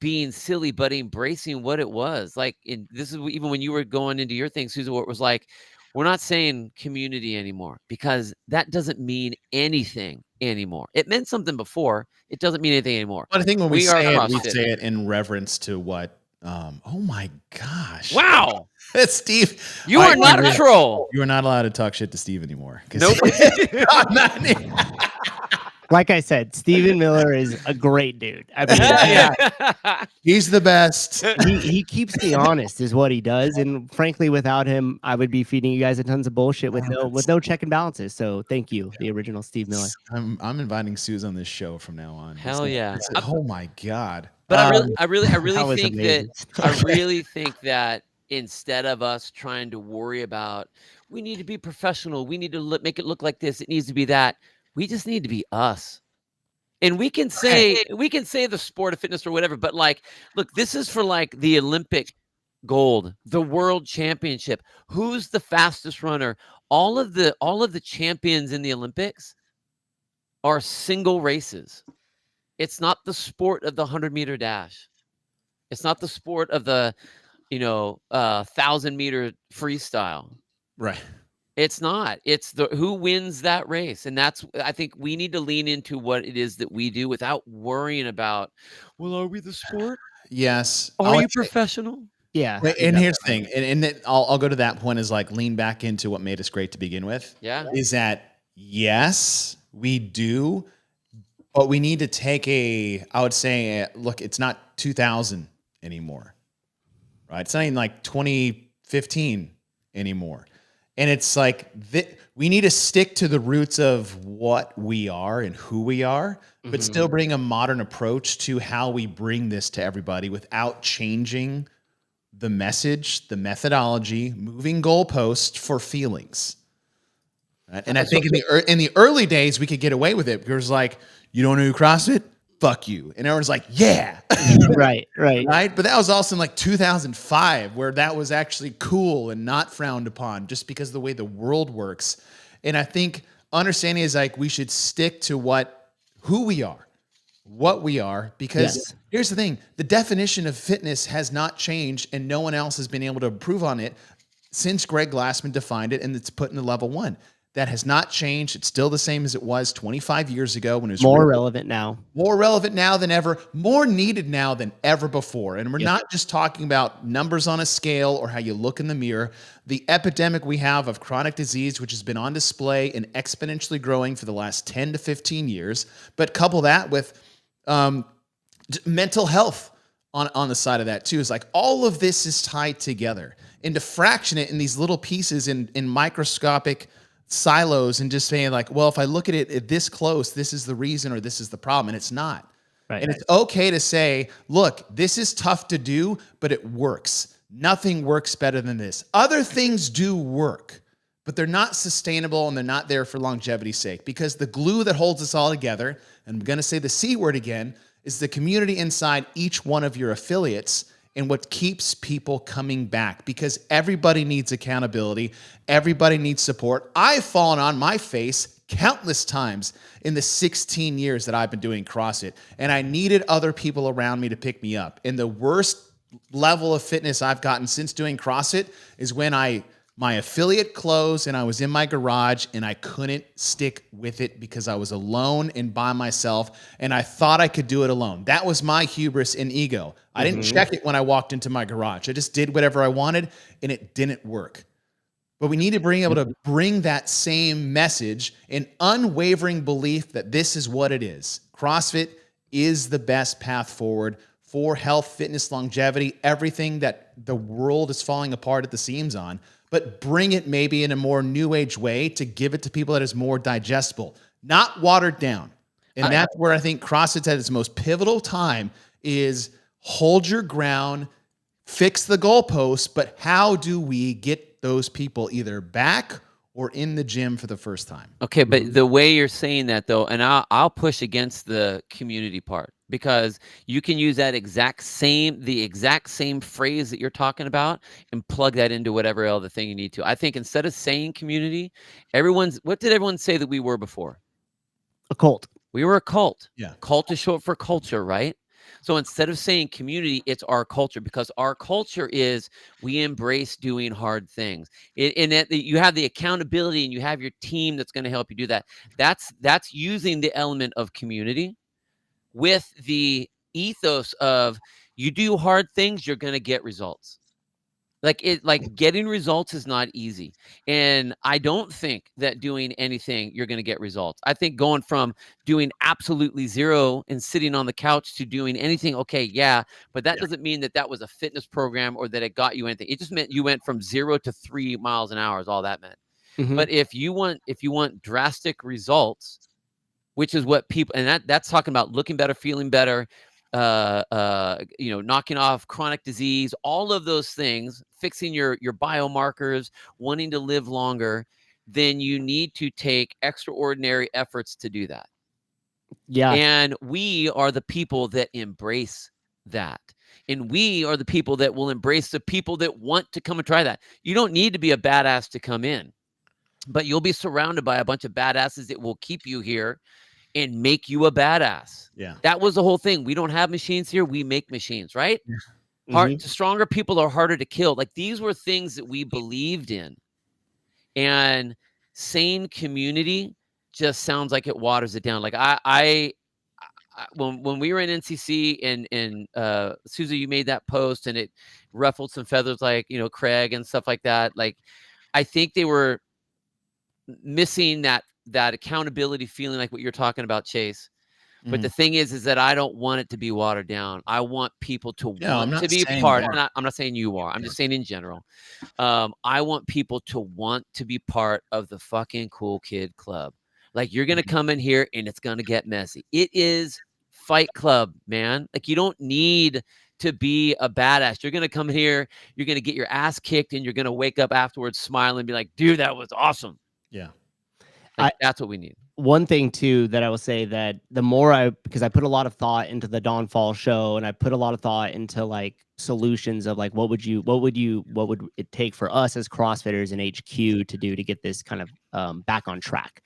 [SPEAKER 6] being silly, but embracing what it was. Like, this is even when you were going into your thing, Souza, what it was like, we're not saying community anymore because that doesn't mean anything anymore. It meant something before. It doesn't mean anything anymore.
[SPEAKER 9] But I think when we say it in reverence to what, oh my gosh.
[SPEAKER 6] Wow.
[SPEAKER 9] Steve.
[SPEAKER 6] You are not a troll.
[SPEAKER 9] You are not allowed to talk shit to Steve anymore.
[SPEAKER 6] Nope.
[SPEAKER 8] Like I said, Stephen Miller is a great dude. I mean,
[SPEAKER 9] he's the best.
[SPEAKER 8] He keeps me honest, is what he does. And frankly, without him, I would be feeding you guys a tons of bullshit with no check and balances. So thank you, the original Steve Miller.
[SPEAKER 9] I'm inviting Souza on this show from now on.
[SPEAKER 6] Hell yeah!
[SPEAKER 9] Oh my god!
[SPEAKER 6] But I really think that instead of us trying to worry about, we need to be professional, we need to make it look like this, it needs to be that. We just need to be us. And we can say the sport of fitness or whatever, but like, look, this is for like the Olympic gold, the world championship. Who's the fastest runner? All of the champions in the Olympics are single races. It's not the sport of the 100-meter dash. It's not the sport of the, 1,000-meter freestyle.
[SPEAKER 9] Right.
[SPEAKER 6] It's not. It's the who wins that race. And I think we need to lean into what it is that we do without worrying about, well, are we the sport?
[SPEAKER 9] Yes.
[SPEAKER 6] Are you professional?
[SPEAKER 8] Yeah.
[SPEAKER 9] And here's the thing, and I'll go to that point is like lean back into what made us great to begin with.
[SPEAKER 6] Yeah.
[SPEAKER 9] Is that yes, we do, but we need to take I would say, look, it's not 2000 anymore, right? It's not even like 2015 anymore. And it's like we need to stick to the roots of what we are and who we are, but still bring a modern approach to how we bring this to everybody without changing the message, the methodology, moving goalposts for feelings. Right? And I think in the early days, we could get away with it because like, you don't know CrossFit? Fuck you. And everyone's like, yeah.
[SPEAKER 8] Right.
[SPEAKER 9] Right. But that was also in like 2005 where that was actually cool and not frowned upon just because of the way the world works. And I think understanding is like we should stick to who we are, what we are, because here's the thing. The definition of fitness has not changed and no one else has been able to improve on it since Greg Glassman defined it and it's put in the level 1. That has not changed. It's still the same as it was 25 years ago when it was
[SPEAKER 8] more relevant now.
[SPEAKER 9] More relevant now than ever, more needed now than ever before. And we're not just talking about numbers on a scale or how you look in the mirror. The epidemic we have of chronic disease, which has been on display and exponentially growing for the last 10 to 15 years, but couple that with mental health on the side of that too, is like all of this is tied together. And to fraction it in these little pieces in microscopic silos and just saying like, well, if I look at it this close, this is the reason or this is the problem. And it's not. Right. And it's okay to say, look, this is tough to do, but it works. Nothing works better than this. Other things do work, but they're not sustainable and they're not there for longevity's sake because the glue that holds us all together, and I'm going to say the C word again, is the community inside each one of your affiliates and what keeps people coming back because everybody needs accountability. Everybody needs support. I've fallen on my face countless times in the 16 years that I've been doing CrossFit, and I needed other people around me to pick me up. And the worst level of fitness I've gotten since doing CrossFit is when my affiliate closed and I was in my garage and I couldn't stick with it because I was alone and by myself and I thought I could do it alone. That was my hubris and ego. I didn't check it when I walked into my garage. I just did whatever I wanted and it didn't work. But we need to be able to bring that same message and unwavering belief that this is what it is. CrossFit is the best path forward for health, fitness, longevity, everything that the world is falling apart at the seams on. But bring it maybe in a more new age way to give it to people that is more digestible, not watered down. And that's where I think CrossFit's at its most pivotal time is hold your ground, fix the goalposts, but how do we get those people either back or in the gym for the first time?
[SPEAKER 6] Okay, but the way you're saying that though, and I'll push against the community part because you can use that the exact same phrase that you're talking about and plug that into whatever other thing you need to. I think instead of saying community, what did everyone say that we were before?
[SPEAKER 8] A cult.
[SPEAKER 6] We were a cult.
[SPEAKER 9] Yeah.
[SPEAKER 6] Cult is short for culture, right? So instead of saying community, it's our culture because our culture is we embrace doing hard things. And that you have the accountability and you have your team that's going to help you do that. That's using the element of community with the ethos of you do hard things, you're going to get results. Like getting results is not easy. And I don't think that doing anything, you're going to get results. I think going from doing absolutely zero and sitting on the couch to doing anything, okay, yeah, but that doesn't mean that was a fitness program or that it got you anything. It just meant you went from 0 to 3 miles an hour is all that meant.
[SPEAKER 8] Mm-hmm.
[SPEAKER 6] But if you want drastic results, which is what people, and that's talking about looking better, feeling better, knocking off chronic disease, all of those things, fixing your biomarkers, wanting to live longer, then you need to take extraordinary efforts to do that.
[SPEAKER 8] Yeah.
[SPEAKER 6] And we are the people that embrace that. And we are the people that will embrace the people that want to come and try that. You don't need to be a badass to come in, but you'll be surrounded by a bunch of badasses that will keep you here and make you a badass.
[SPEAKER 9] Yeah.
[SPEAKER 6] That was the whole thing. We don't have machines here. We make machines, right? Stronger people are harder to kill. Like, these were things that we believed in, and sane community just sounds like it waters it down. Like when we were in NCC and Souza, you made that post and it ruffled some feathers, like, Craig and stuff like that. Like, I think they were missing that accountability feeling, like what you're talking about, Chase. But the thing is that I don't want it to be watered down. I want people to want to be part. I'm not saying you are. I'm just saying in general. I want people to want to be part of the fucking cool kid club. Like, you're going to come in here and it's going to get messy. It is Fight Club, man. Like, you don't need to be a badass. You're going to come here, you're going to get your ass kicked, and you're going to wake up afterwards smiling and be like, dude, that was awesome.
[SPEAKER 9] Yeah.
[SPEAKER 6] That's what we need.
[SPEAKER 8] One thing too that I will say, that the more because I put a lot of thought into the Dawnfall show, and I put a lot of thought into like solutions of like, what would it take for us as CrossFitters in HQ to do to get this kind of back on track,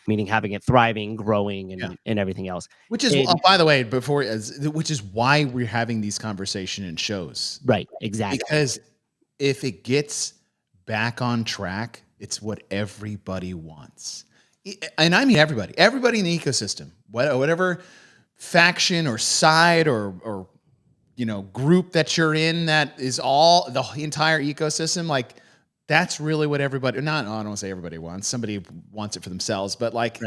[SPEAKER 8] meaning having it thriving, growing, and everything else.
[SPEAKER 9] Which is, by the way, which is why we're having these conversations in shows.
[SPEAKER 8] Right. Exactly.
[SPEAKER 9] Because if it gets back on track, it's what everybody wants. And I mean everybody in the ecosystem, whatever faction or side or group that you're in, that is all the entire ecosystem. Like, that's really what everybody, I don't want to say everybody wants. Somebody wants it for themselves, but like,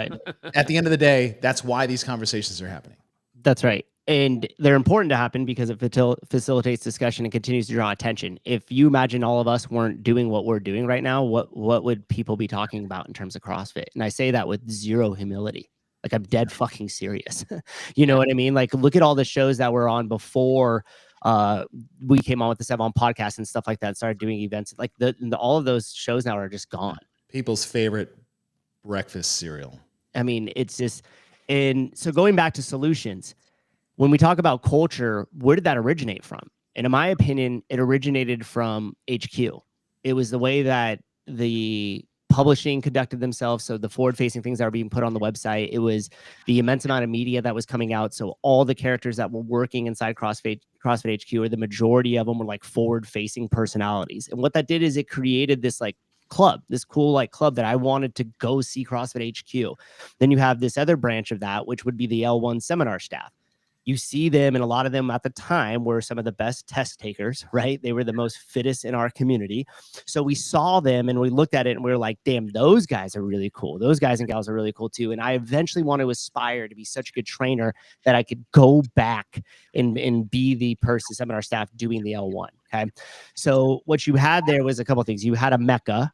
[SPEAKER 9] at the end of the day, that's why these conversations are happening.
[SPEAKER 8] That's right. And they're important to happen because it facilitates discussion and continues to draw attention. If you imagine all of us weren't doing what we're doing right now, what would people be talking about in terms of CrossFit? And I say that with zero humility. Like, I'm dead fucking serious. You know what I mean? Like, look at all the shows that were on before we came on with the Sevon podcast and stuff like that, started doing events. Like, all of those shows now are just gone.
[SPEAKER 9] People's favorite breakfast cereal.
[SPEAKER 8] I mean, it's just, and so going back to solutions, when we talk about culture, where did that originate from? And in my opinion, it originated from HQ. It was the way that the publishing conducted themselves. So the forward-facing things that were being put on the website, it was the immense amount of media that was coming out. So all the characters that were working inside CrossFit HQ, or the majority of them, were like forward-facing personalities. And what that did is it created this like club, this cool like club that I wanted to go see CrossFit HQ. Then you have this other branch of that, which would be the L1 seminar staff. You see them, and a lot of them at the time were some of the best test takers, right? They were the most fittest in our community. So we saw them and we looked at it and we were like, damn, those guys are really cool. Those guys and gals are really cool too. And I eventually wanted to aspire to be such a good trainer that I could go back and be the person, seminar staff, doing the L1. Okay. So what you had there was a couple of things. You had a mecca,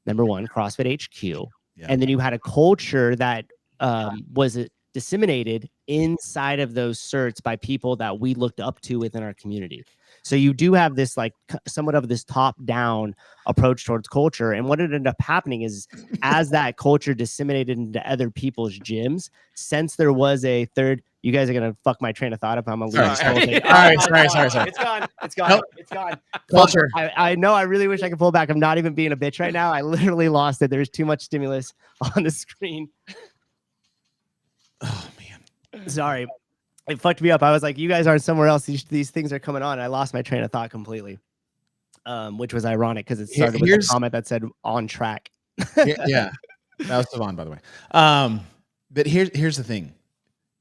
[SPEAKER 8] number one, CrossFit HQ. Yeah. And then you had a culture that was disseminated inside of those certs by people that we looked up to within our community. So you do have this like somewhat of this top-down approach towards culture. And what ended up happening is, as that culture disseminated into other people's gyms, since there was a third, you guys are gonna fuck my train of thought if I'm a lead.
[SPEAKER 9] Sorry.
[SPEAKER 8] It's gone.
[SPEAKER 9] Nope.
[SPEAKER 8] It's gone.
[SPEAKER 9] Culture.
[SPEAKER 8] I know. I really wish I could pull back. I'm not even being a bitch right now. I literally lost it. There's too much stimulus on the screen.
[SPEAKER 9] Oh man,
[SPEAKER 8] sorry, it fucked me up. I was like, you guys aren't somewhere else. These things are coming on. I lost my train of thought completely, which was ironic because it started with a comment that said on track.
[SPEAKER 9] Yeah, that was Savon, by the way. But here's the thing,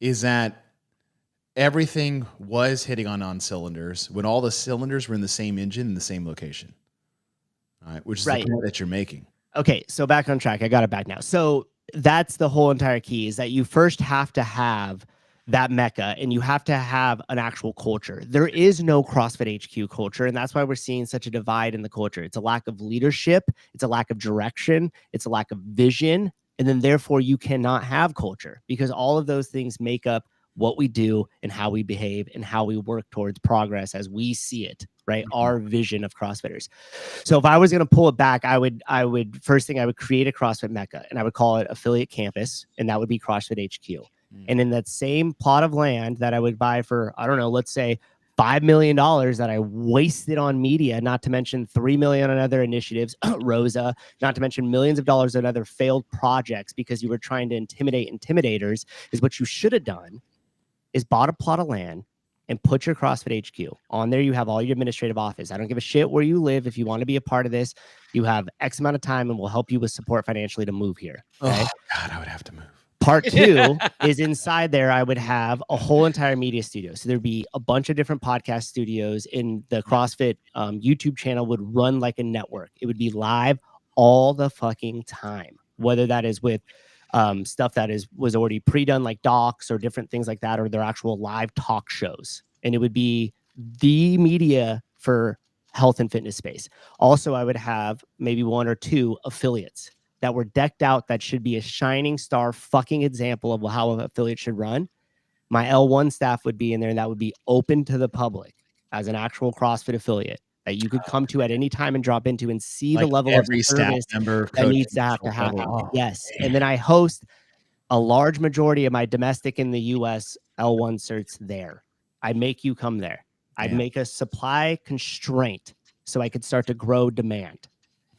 [SPEAKER 9] is that everything was hitting on cylinders when all the cylinders were in the same engine in the same location. All right, which is the point that you're making.
[SPEAKER 8] Okay, so back on track. I got it back now. So that's the whole entire key, is that you first have to have that mecca and you have to have an actual culture. There is no CrossFit HQ culture, and that's why we're seeing such a divide in the culture. It's a lack of leadership, it's a lack of direction, it's a lack of vision, and then therefore you cannot have culture, because all of those things make up what we do and how we behave and how we work towards progress as we see it, right? Our vision of CrossFitters. So if I was going to pull it back, I would first thing, I would create a CrossFit Mecca, and I would call it Affiliate Campus, and that would be CrossFit HQ. And in that same plot of land that I would buy for, I don't know, let's say $5 million that I wasted on media, not to mention $3 million on other initiatives, Rosa, not to mention millions of dollars on other failed projects because you were trying to intimidate intimidators, is what you should have done is bought a plot of land and put your CrossFit HQ on there. You have all your administrative office. I don't give a shit where you live. If you want to be a part of this, you have X amount of time and we'll help you with support financially to move here. Okay?
[SPEAKER 9] Oh God, I would have to move.
[SPEAKER 8] Part 2 is inside there. I would have a whole entire media studio. So there'd be a bunch of different podcast studios, in the CrossFit YouTube channel would run like a network. It would be live all the fucking time, whether that is with stuff that was already pre-done, like docs or different things like that, or their actual live talk shows. And it would be the media for health and fitness space. Also, I would have maybe 1 or 2 affiliates that were decked out that should be a shining star fucking example of how an affiliate should run. My L1 staff would be in there, and that would be open to the public as an actual CrossFit affiliate that you could come to at any time and drop into and see
[SPEAKER 9] Like
[SPEAKER 8] the level
[SPEAKER 9] every
[SPEAKER 8] of
[SPEAKER 9] staff
[SPEAKER 8] service
[SPEAKER 9] member,
[SPEAKER 8] that
[SPEAKER 9] coach,
[SPEAKER 8] needs to have to happen.
[SPEAKER 9] Oh,
[SPEAKER 8] Yes. And then I host a large majority of my domestic in the US L1 certs there. I make you come there. I'd make a supply constraint so I could start to grow demand.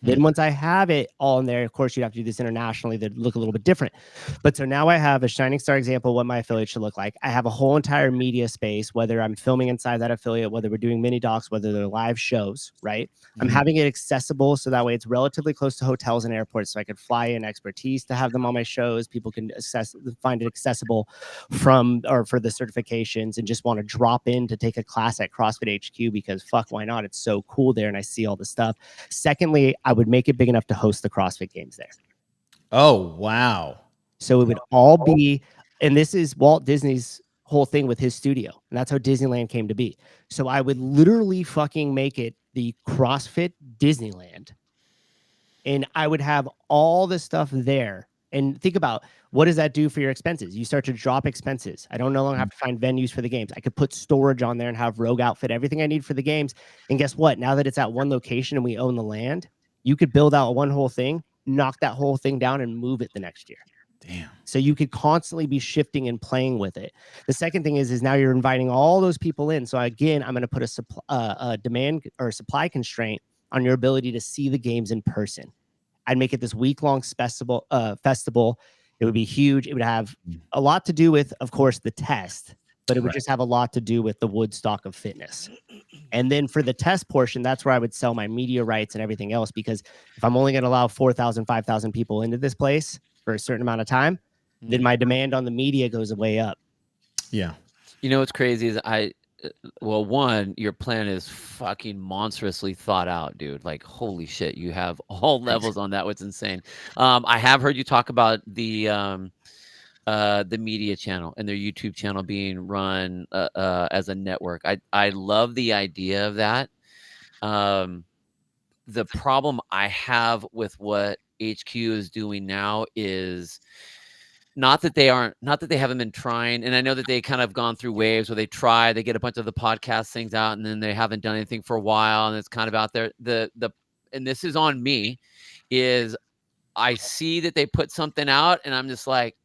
[SPEAKER 8] Then once I have it all in there, of course, you'd have to do this internationally that look a little bit different. But so now I have a shining star example of what my affiliate should look like. I have a whole entire media space, whether I'm filming inside that affiliate, whether we're doing mini docs, whether they're live shows, right? I'm having it accessible so that way it's relatively close to hotels and airports, so I could fly in expertise to have them on my shows. People can find it accessible for the certifications and just want to drop in to take a class at CrossFit HQ because fuck, why not? It's so cool there and I see all the stuff. Secondly, I would make it big enough to host the CrossFit Games there.
[SPEAKER 9] Oh, wow.
[SPEAKER 8] So it would all be, and this is Walt Disney's whole thing with his studio. And that's how Disneyland came to be. So I would literally fucking make it the CrossFit Disneyland. And I would have all the stuff there. And think about, what does that do for your expenses? You start to drop expenses. I don't no longer have to find venues for the games. I could put storage on there and have Rogue outfit everything I need for the games. And guess what? Now that it's at one location and we own the land, you could build out one whole thing, knock that whole thing down and move it the next year.
[SPEAKER 9] Damn.
[SPEAKER 8] So you could constantly be shifting and playing with it. The second thing is now you're inviting all those people in. So again, I'm going to put a demand or supply constraint on your ability to see the games in person. I'd make it this week-long festival. It would be huge. It would have a lot to do with, of course, the test, but it would just have a lot to do with the Woodstock of fitness. And then for the test portion, that's where I would sell my media rights and everything else, because if I'm only going to allow 4,000, 5,000 people into this place for a certain amount of time, then my demand on the media goes way up.
[SPEAKER 9] Yeah.
[SPEAKER 6] You know what's crazy is well, one, your plan is fucking monstrously thought out, dude. Like, holy shit, you have all levels on that. What's insane. I have heard you talk about the media channel and their YouTube channel being run as a network. I love the idea of that. The problem I have with what HQ is doing now is not that they haven't been trying. And I know that they kind of gone through waves where they get a bunch of the podcast things out and then they haven't done anything for a while. And it's kind of out there. And this is on me, is I see that they put something out and I'm just like,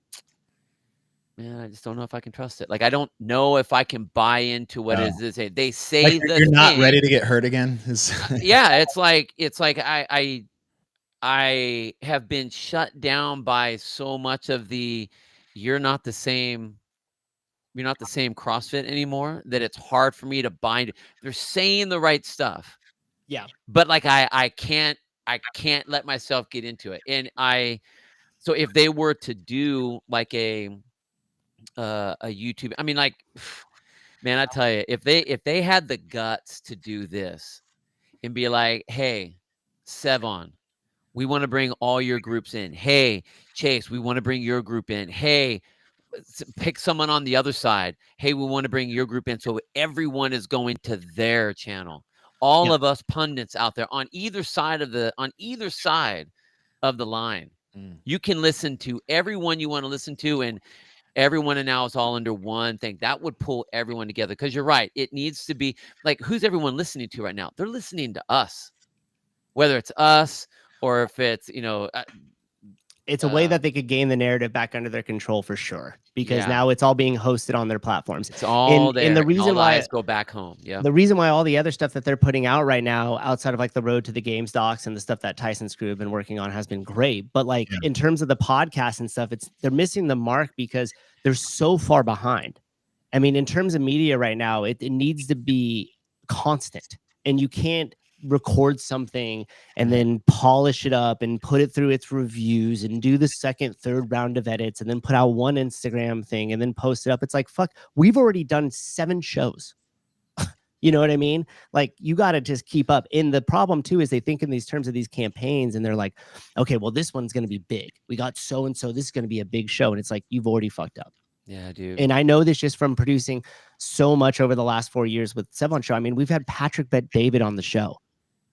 [SPEAKER 6] man, I just don't know if I can trust it. Like, I don't know if I can buy into what it is. They say
[SPEAKER 9] like you're not ready to get hurt again.
[SPEAKER 6] Yeah, it's like I have been shut down by so much of you're not the same CrossFit anymore, that it's hard for me to bind. They're saying the right stuff.
[SPEAKER 8] Yeah.
[SPEAKER 6] But like I can't let myself get into it. And so if they were to do like a YouTube, I mean, like, man, I tell you, if they had the guts to do this and be like, hey, Sevon, we want to bring all your groups in. Hey, Chase, we want to bring your group in. Hey, pick someone on the other side. Hey, we want to bring your group in. So everyone is going to their channel. All of us pundits out there on either side of the line. You can listen to everyone you want to listen to, and everyone now is all under one thing. That would pull everyone together. Because you're right. It needs to be like, who's everyone listening to right now? They're listening to us, whether it's us or if it's,
[SPEAKER 8] it's a way that they could gain the narrative back under their control for sure, because now it's all being hosted on their platforms.
[SPEAKER 6] It's all there.
[SPEAKER 8] And the reason why
[SPEAKER 6] eyes go back home. Yeah.
[SPEAKER 8] The reason why all the other stuff that they're putting out right now, outside of like the Road to the Games docs and the stuff that Tyson's crew have been working on, has been great. But like in terms of the podcast and stuff, they're missing the mark because they're so far behind. I mean, in terms of media right now, it needs to be constant, and you can't record something and then polish it up and put it through its reviews and do the second, third round of edits and then put out one Instagram thing and then post it up. It's like, fuck, we've already done 7 shows. You know what I mean? Like, you got to just keep up. And the problem too is they think in these terms of these campaigns, and they're like, okay, well, this one's going to be big. We got so-and-so, this is going to be a big show. And it's like, you've already fucked up.
[SPEAKER 6] Yeah, dude.
[SPEAKER 8] And I know this just from producing so much over the last 4 years with Sevon Show. I mean, we've had Patrick Bet David on the show.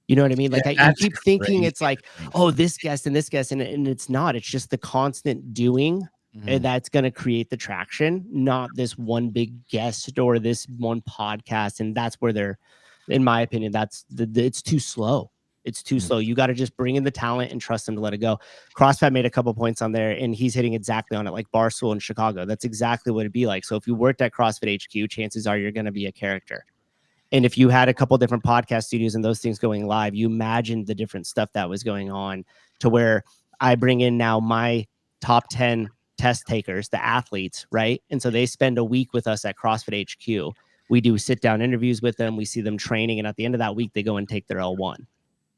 [SPEAKER 8] You know what I mean? Like, you keep thinking it's like, oh, this guest and this guest, and it's not. It's just the constant doing, and that's going to create the traction, not this one big guest or this one podcast. And that's where they're, in my opinion, it's too slow. It's too slow. You got to just bring in the talent and trust them to let it go. CrossFit made a couple points on there, and he's hitting exactly on it, like Barstool in Chicago. That's exactly what it'd be like. So if you worked at CrossFit HQ, chances are you're going to be a character. And if you had a couple different podcast studios and those things going live, you imagined the different stuff that was going on, to where I bring in now my top 10 test takers, the athletes, right? And so they spend a week with us at CrossFit HQ. We do sit down interviews with them. We see them training. And at the end of that week, they go and take their L1.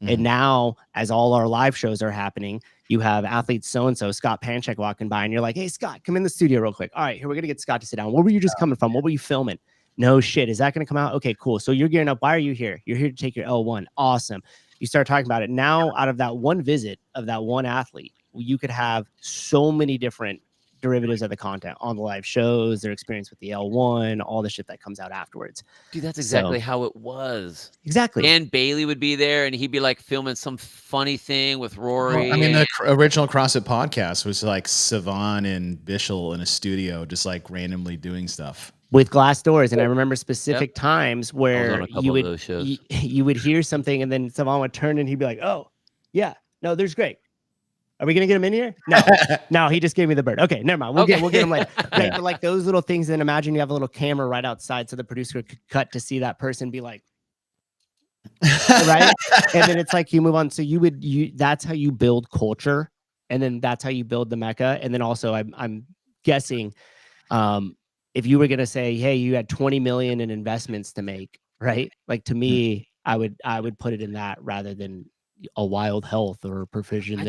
[SPEAKER 8] And now, as all our live shows are happening, you have athletes so-and-so, Scott Panchek, walking by, and you're like, hey, Scott, come in the studio real quick. All right, here, we're going to get Scott to sit down. Where were you just coming from? What were you filming? No shit. Is that going to come out? Okay, cool. So you're gearing up. Why are you here? You're here to take your L1. Awesome. You start talking about it. Now, out of that one visit of that one athlete, you could have so many different derivatives of the content on the live shows, their experience with the L1, all the shit that comes out afterwards.
[SPEAKER 6] Dude, that's exactly how it was.
[SPEAKER 8] Exactly.
[SPEAKER 6] Dan Bailey would be there, and he'd be like filming some funny thing with Rory.
[SPEAKER 9] Well, I mean, the original CrossFit podcast was like Savon and Bishel in a studio, just like randomly doing stuff
[SPEAKER 8] with glass doors. And I remember specific times where you would hear something, and then someone would turn and he'd be like, oh, yeah, no, there's great. Are we going to get him in here? No, no, he just gave me the bird. Okay, never mind. We'll get him later. Right, but like those little things, then imagine you have a little camera right outside so the producer could cut to see that person be like, right? And then it's like you move on. So that's how you build culture. And then that's how you build the Mecca. And then also I'm guessing if you were going to say, hey, you had 20 million in investments to make, right? Like, to me, I would put it in that rather than a Wild Health or Provision or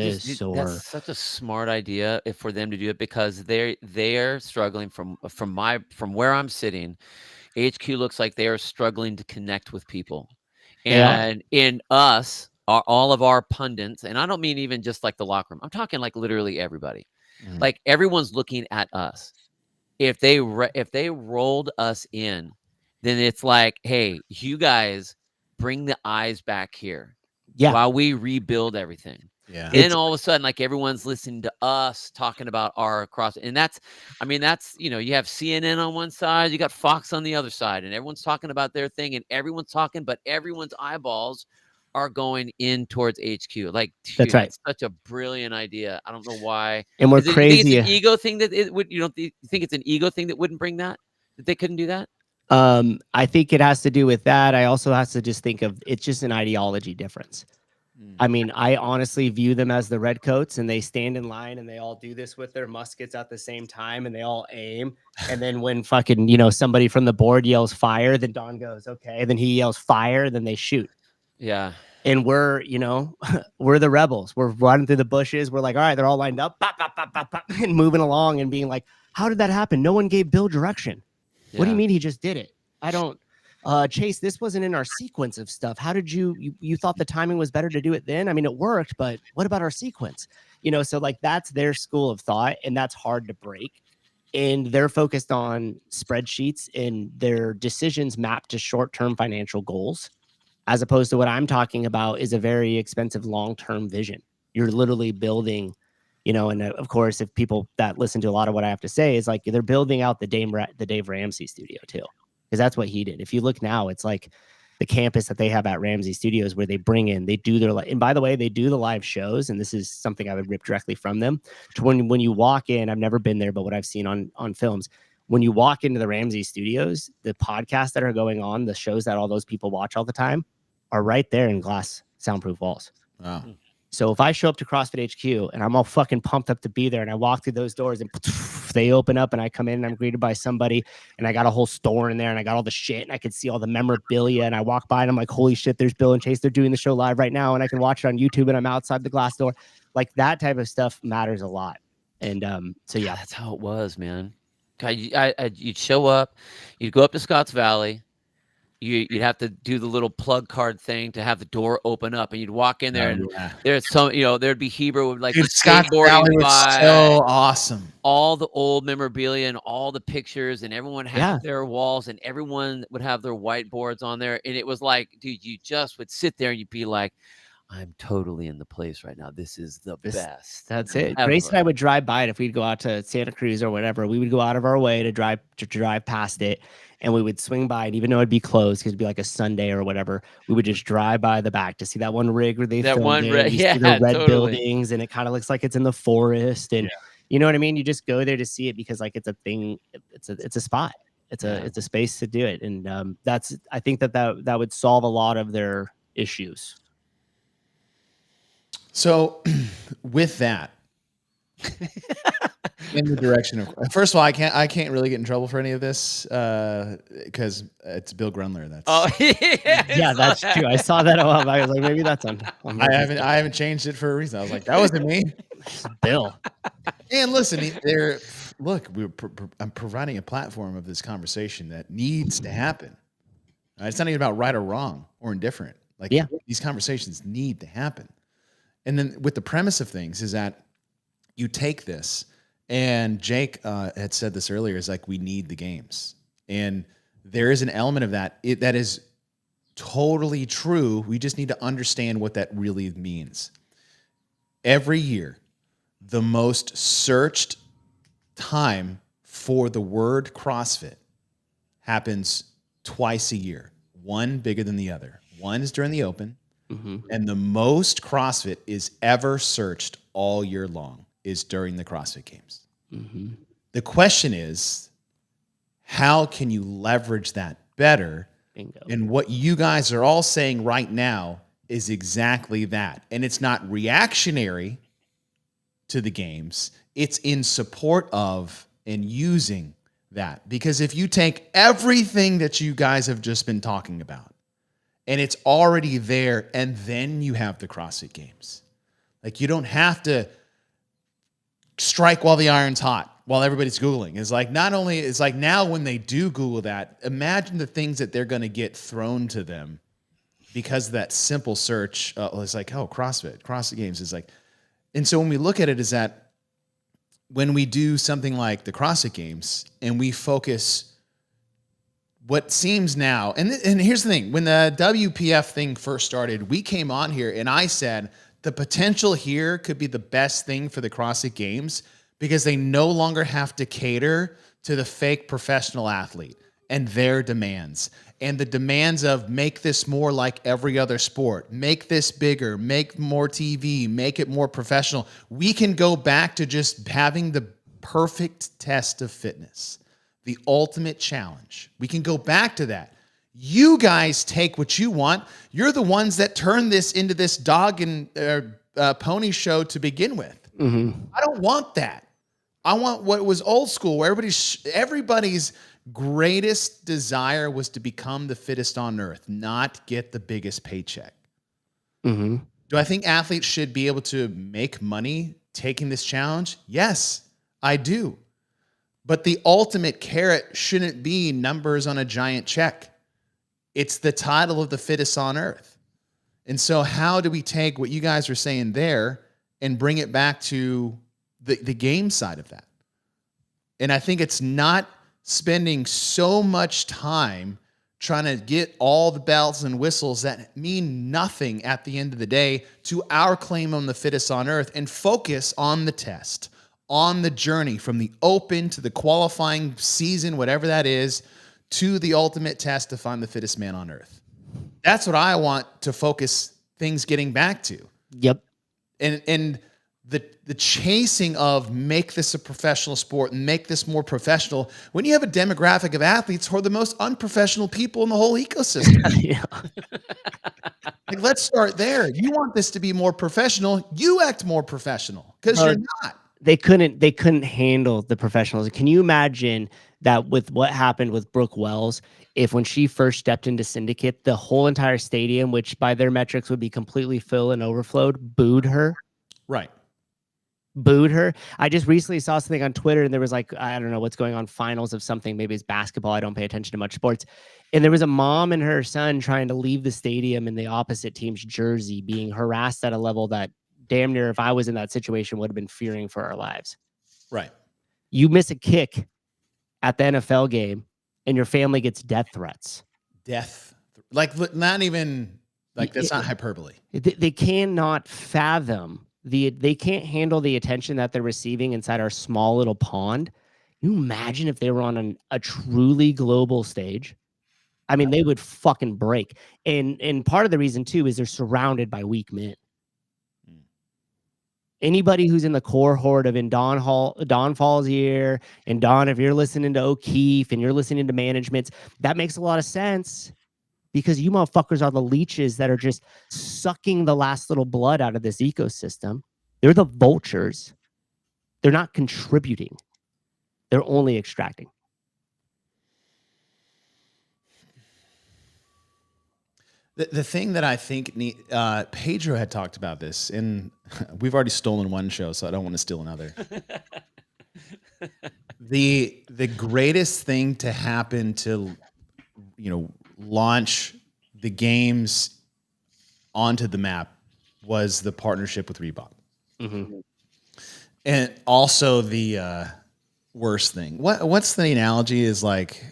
[SPEAKER 6] that's such a smart idea for them to do it, because they're struggling from where I'm sitting. HQ looks like they are struggling to connect with people, and in us, all of our pundits, and I don't mean even just like the locker room. I'm talking like literally everybody. Like, everyone's looking at us. If they rolled us in, then it's like, hey, you guys bring the eyes back here.
[SPEAKER 8] Yeah.
[SPEAKER 6] While we rebuild everything.
[SPEAKER 9] Yeah.
[SPEAKER 6] Then all of a sudden, like, everyone's listening to us talking about our cross. And that's, you have CNN on one side, you got Fox on the other side, and everyone's talking about their thing, and everyone's talking, but everyone's eyeballs are going in towards HQ. Like, dude,
[SPEAKER 8] that's right.
[SPEAKER 6] That's such a brilliant idea. I don't know why.
[SPEAKER 8] And we're crazy.
[SPEAKER 6] You think it's an ego thing that it would, you think it's an ego thing that wouldn't bring that they couldn't do that?
[SPEAKER 8] I think it has to do with that. I also have to just think of it's just an ideology difference. I mean, I honestly view them as the redcoats, and they stand in line and they all do this with their muskets at the same time, and they all aim. And then when fucking, somebody from the board yells fire, then Don goes, okay. Then he yells fire, then they shoot.
[SPEAKER 6] Yeah.
[SPEAKER 8] And we're, we're the rebels. We're running through the bushes. We're like, all right, they're all lined up, bop, bop, bop, bop, bop, and moving along and being like, how did that happen? No one gave Bill direction. What do you mean he just did it? I don't, Chase, this wasn't in our sequence of stuff. How did you thought the timing was better to do it then? I mean, it worked, but what about our sequence? So like, that's their school of thought, and that's hard to break. And they're focused on spreadsheets, and their decisions map to short-term financial goals, as opposed to what I'm talking about is a very expensive long-term vision. You're literally building, and of course, if people that listen to a lot of what I have to say is like, they're building out the Dave Ramsey studio too, because that's what he did. If you look now, it's like the campus that they have at Ramsey Studios, where they do their, and by the way, they do the live shows. And this is something I would rip directly from them. To when you walk in, I've never been there, but what I've seen on films, when you walk into the Ramsey Studios, the podcasts that are going on, the shows that all those people watch all the time, are right there in glass soundproof walls.
[SPEAKER 9] Wow.
[SPEAKER 8] So if I show up to CrossFit HQ and I'm all fucking pumped up to be there, and I walk through those doors and they open up and I come in and I'm greeted by somebody, and I got a whole store in there and I got all the shit and I could see all the memorabilia, and I walk by and I'm like, holy shit, there's Bill and Chase. They're doing the show live right now and I can watch it on YouTube and I'm outside the glass door. Like that type of stuff matters a lot. And so yeah,
[SPEAKER 6] That's how it was, man. God, you'd show up, you'd go up to Scotts Valley. You'd have to do the little plug card thing to have the door open up, and you'd walk in there, and there's some, there'd be Hebrew with like
[SPEAKER 9] Dude, Scotts Valley was so awesome.
[SPEAKER 6] All the old memorabilia and all the pictures, and everyone had their walls, and everyone would have their whiteboards on there, and it was like, dude, you just would sit there and you'd be like, I'm totally in the place right now. This is the best.
[SPEAKER 8] That's it. Grace and I would drive by it if we'd go out to Santa Cruz or whatever. We would go out of our way to drive past it, and we would swing by. And even though it'd be closed, because it'd be like a Sunday or whatever, we would just drive by the back to see that one rig where they filmed it. You see the red buildings, and it kind of looks like it's in the forest. And you know what I mean? You just go there to see it because like it's a thing. It's a spot. It's a space to do it. And I think that would solve a lot of their issues.
[SPEAKER 9] So with that, in the direction of, first of all, I can't really get in trouble for any of this because it's Bill Grunler. That's
[SPEAKER 8] that's true. I saw that a while back. I was like, maybe that's on
[SPEAKER 9] I haven't changed it for a reason. I was like, that wasn't me.
[SPEAKER 8] Bill.
[SPEAKER 9] And listen, I'm providing a platform of this conversation that needs to happen. It's not even about right or wrong or indifferent. Like these conversations need to happen. And then with the premise of things is that you take this, and Jake had said this earlier, is like, we need the games. And there is an element of that that is totally true. We just need to understand what that really means. Every year, the most searched time for the word CrossFit happens twice a year, one bigger than the other. One is during the Open. Mm-hmm. And the most CrossFit is ever searched all year long is during the CrossFit Games. Mm-hmm. The question is, how can you leverage that better? Bingo. And what you guys are all saying right now is exactly that. And it's not reactionary to the games. It's in support of and using that. Because if you take everything that you guys have just been talking about, and it's already there, and then you have the CrossFit Games. Like, you don't have to strike while the iron's hot, while everybody's Googling. It's like, not only, it's like now when they do Google that, imagine the things that they're going to get thrown to them because of that simple search. It's like, oh, CrossFit Games is like, and so when we look at it is that when we do something like the CrossFit Games and we focus what seems now, and here's the thing, when the WPF thing first started, we came on here and I said the potential here could be the best thing for the CrossFit Games because they no longer have to cater to the fake professional athlete and their demands. And the demands of make this more like every other sport, make this bigger, make more TV, make it more professional. We can go back to just having the perfect test of fitness. The ultimate challenge. We can go back to that. You guys take what you want. You're the ones that turned this into this dog and pony show to begin with. Mm-hmm. I don't want that. I want what was old school, where everybody's greatest desire was to become the fittest on earth, not get the biggest paycheck. Mm-hmm. Do I think athletes should be able to make money taking this challenge? Yes, I do. But the ultimate carrot shouldn't be numbers on a giant check. It's the title of the fittest on earth. And so how do we take what you guys are saying there and bring it back to the game side of that? And I think it's not spending so much time trying to get all the bells and whistles that mean nothing at the end of the day to our claim on the fittest on earth and focus on the test, on the journey from the Open to the qualifying season, whatever that is, to the ultimate test to find the fittest man on earth. That's what I want to focus things getting back to.
[SPEAKER 8] Yep.
[SPEAKER 9] And the chasing of make this a professional sport and make this more professional when you have a demographic of athletes who are the most unprofessional people in the whole ecosystem.
[SPEAKER 8] Yeah.
[SPEAKER 9] Like, let's start there. You want this to be more professional, you act more professional because you're not.
[SPEAKER 8] They couldn't handle the professionals. Can you imagine that with what happened with Brooke Wells, if when she first stepped into Syndicate, the whole entire stadium, which by their metrics would be completely full and overflowed, booed her?
[SPEAKER 9] Right.
[SPEAKER 8] Booed her. I just recently saw something on Twitter, and there was like, I don't know what's going on, finals of something. Maybe it's basketball. I don't pay attention to much sports. And there was a mom and her son trying to leave the stadium in the opposite team's jersey, being harassed at a level that damn near, if I was in that situation, would have been fearing for our lives.
[SPEAKER 9] Right.
[SPEAKER 8] You miss a kick at the NFL game, and your family gets death threats.
[SPEAKER 9] Like, not even, like, that's not hyperbole.
[SPEAKER 8] They cannot fathom they can't handle the attention that they're receiving inside our small little pond. Can you imagine if they were on a truly global stage? I mean, they would fucking break. And part of the reason too is they're surrounded by weak men. Anybody who's in the cohort of in Don Fall's ear, and Don, if you're listening to O'Keefe and you're listening to managements, that makes a lot of sense. Because you motherfuckers are the leeches that are just sucking the last little blood out of this ecosystem. They're the vultures. They're not contributing. They're only extracting.
[SPEAKER 9] The thing that I think Pedro had talked about this, and we've already stolen one show, so I don't want to steal another. The greatest thing to happen to, launch the games onto the map was the partnership with Reebok.
[SPEAKER 8] Mm-hmm.
[SPEAKER 9] And also the worst thing. What's the analogy is like,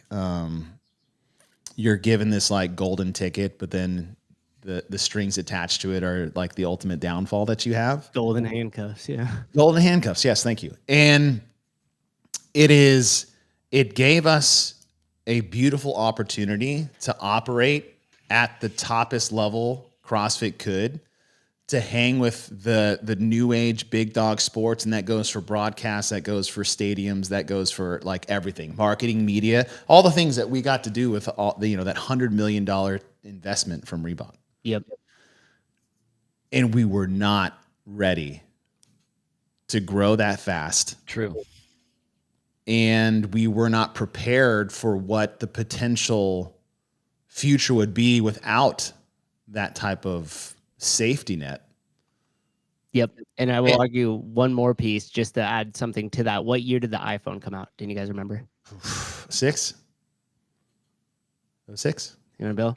[SPEAKER 9] you're given this like golden ticket, but then the strings attached to it are like the ultimate downfall that you have.
[SPEAKER 8] Golden handcuffs, yeah.
[SPEAKER 9] Golden handcuffs, yes, thank you. And it gave us a beautiful opportunity to operate at the toppest level CrossFit could, to hang with the new age big dog sports. And that goes for broadcasts, that goes for stadiums, that goes for like everything, marketing, media, all the things that we got to do with all the, that $100 million investment from Reebok.
[SPEAKER 8] Yep.
[SPEAKER 9] And we were not ready to grow that fast.
[SPEAKER 6] True.
[SPEAKER 9] And we were not prepared for what the potential future would be without that type of safety net.
[SPEAKER 8] Yep. And I will argue one more piece just to add something to that. What year did the iPhone come out? Didn't you guys remember?
[SPEAKER 9] 6? 06?
[SPEAKER 8] You know, Bill?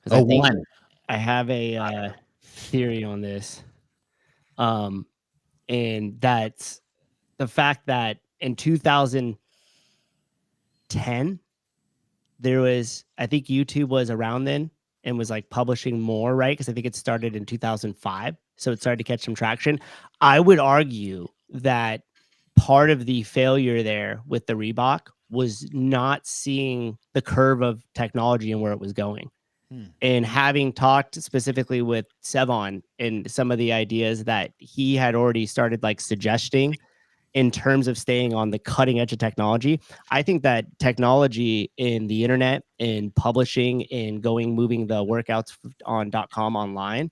[SPEAKER 9] Oh, one.
[SPEAKER 8] I have a theory on this. And that's the fact that in 2010, there was, I think YouTube was around then and was like publishing more, right? Because I think it started in 2005. So it started to catch some traction. I would argue that part of the failure there with the Reebok was not seeing the curve of technology and where it was going. And having talked specifically with Sevon and some of the ideas that he had already started like suggesting in terms of staying on the cutting edge of technology, I think that technology in the internet and publishing and moving the workouts on .com online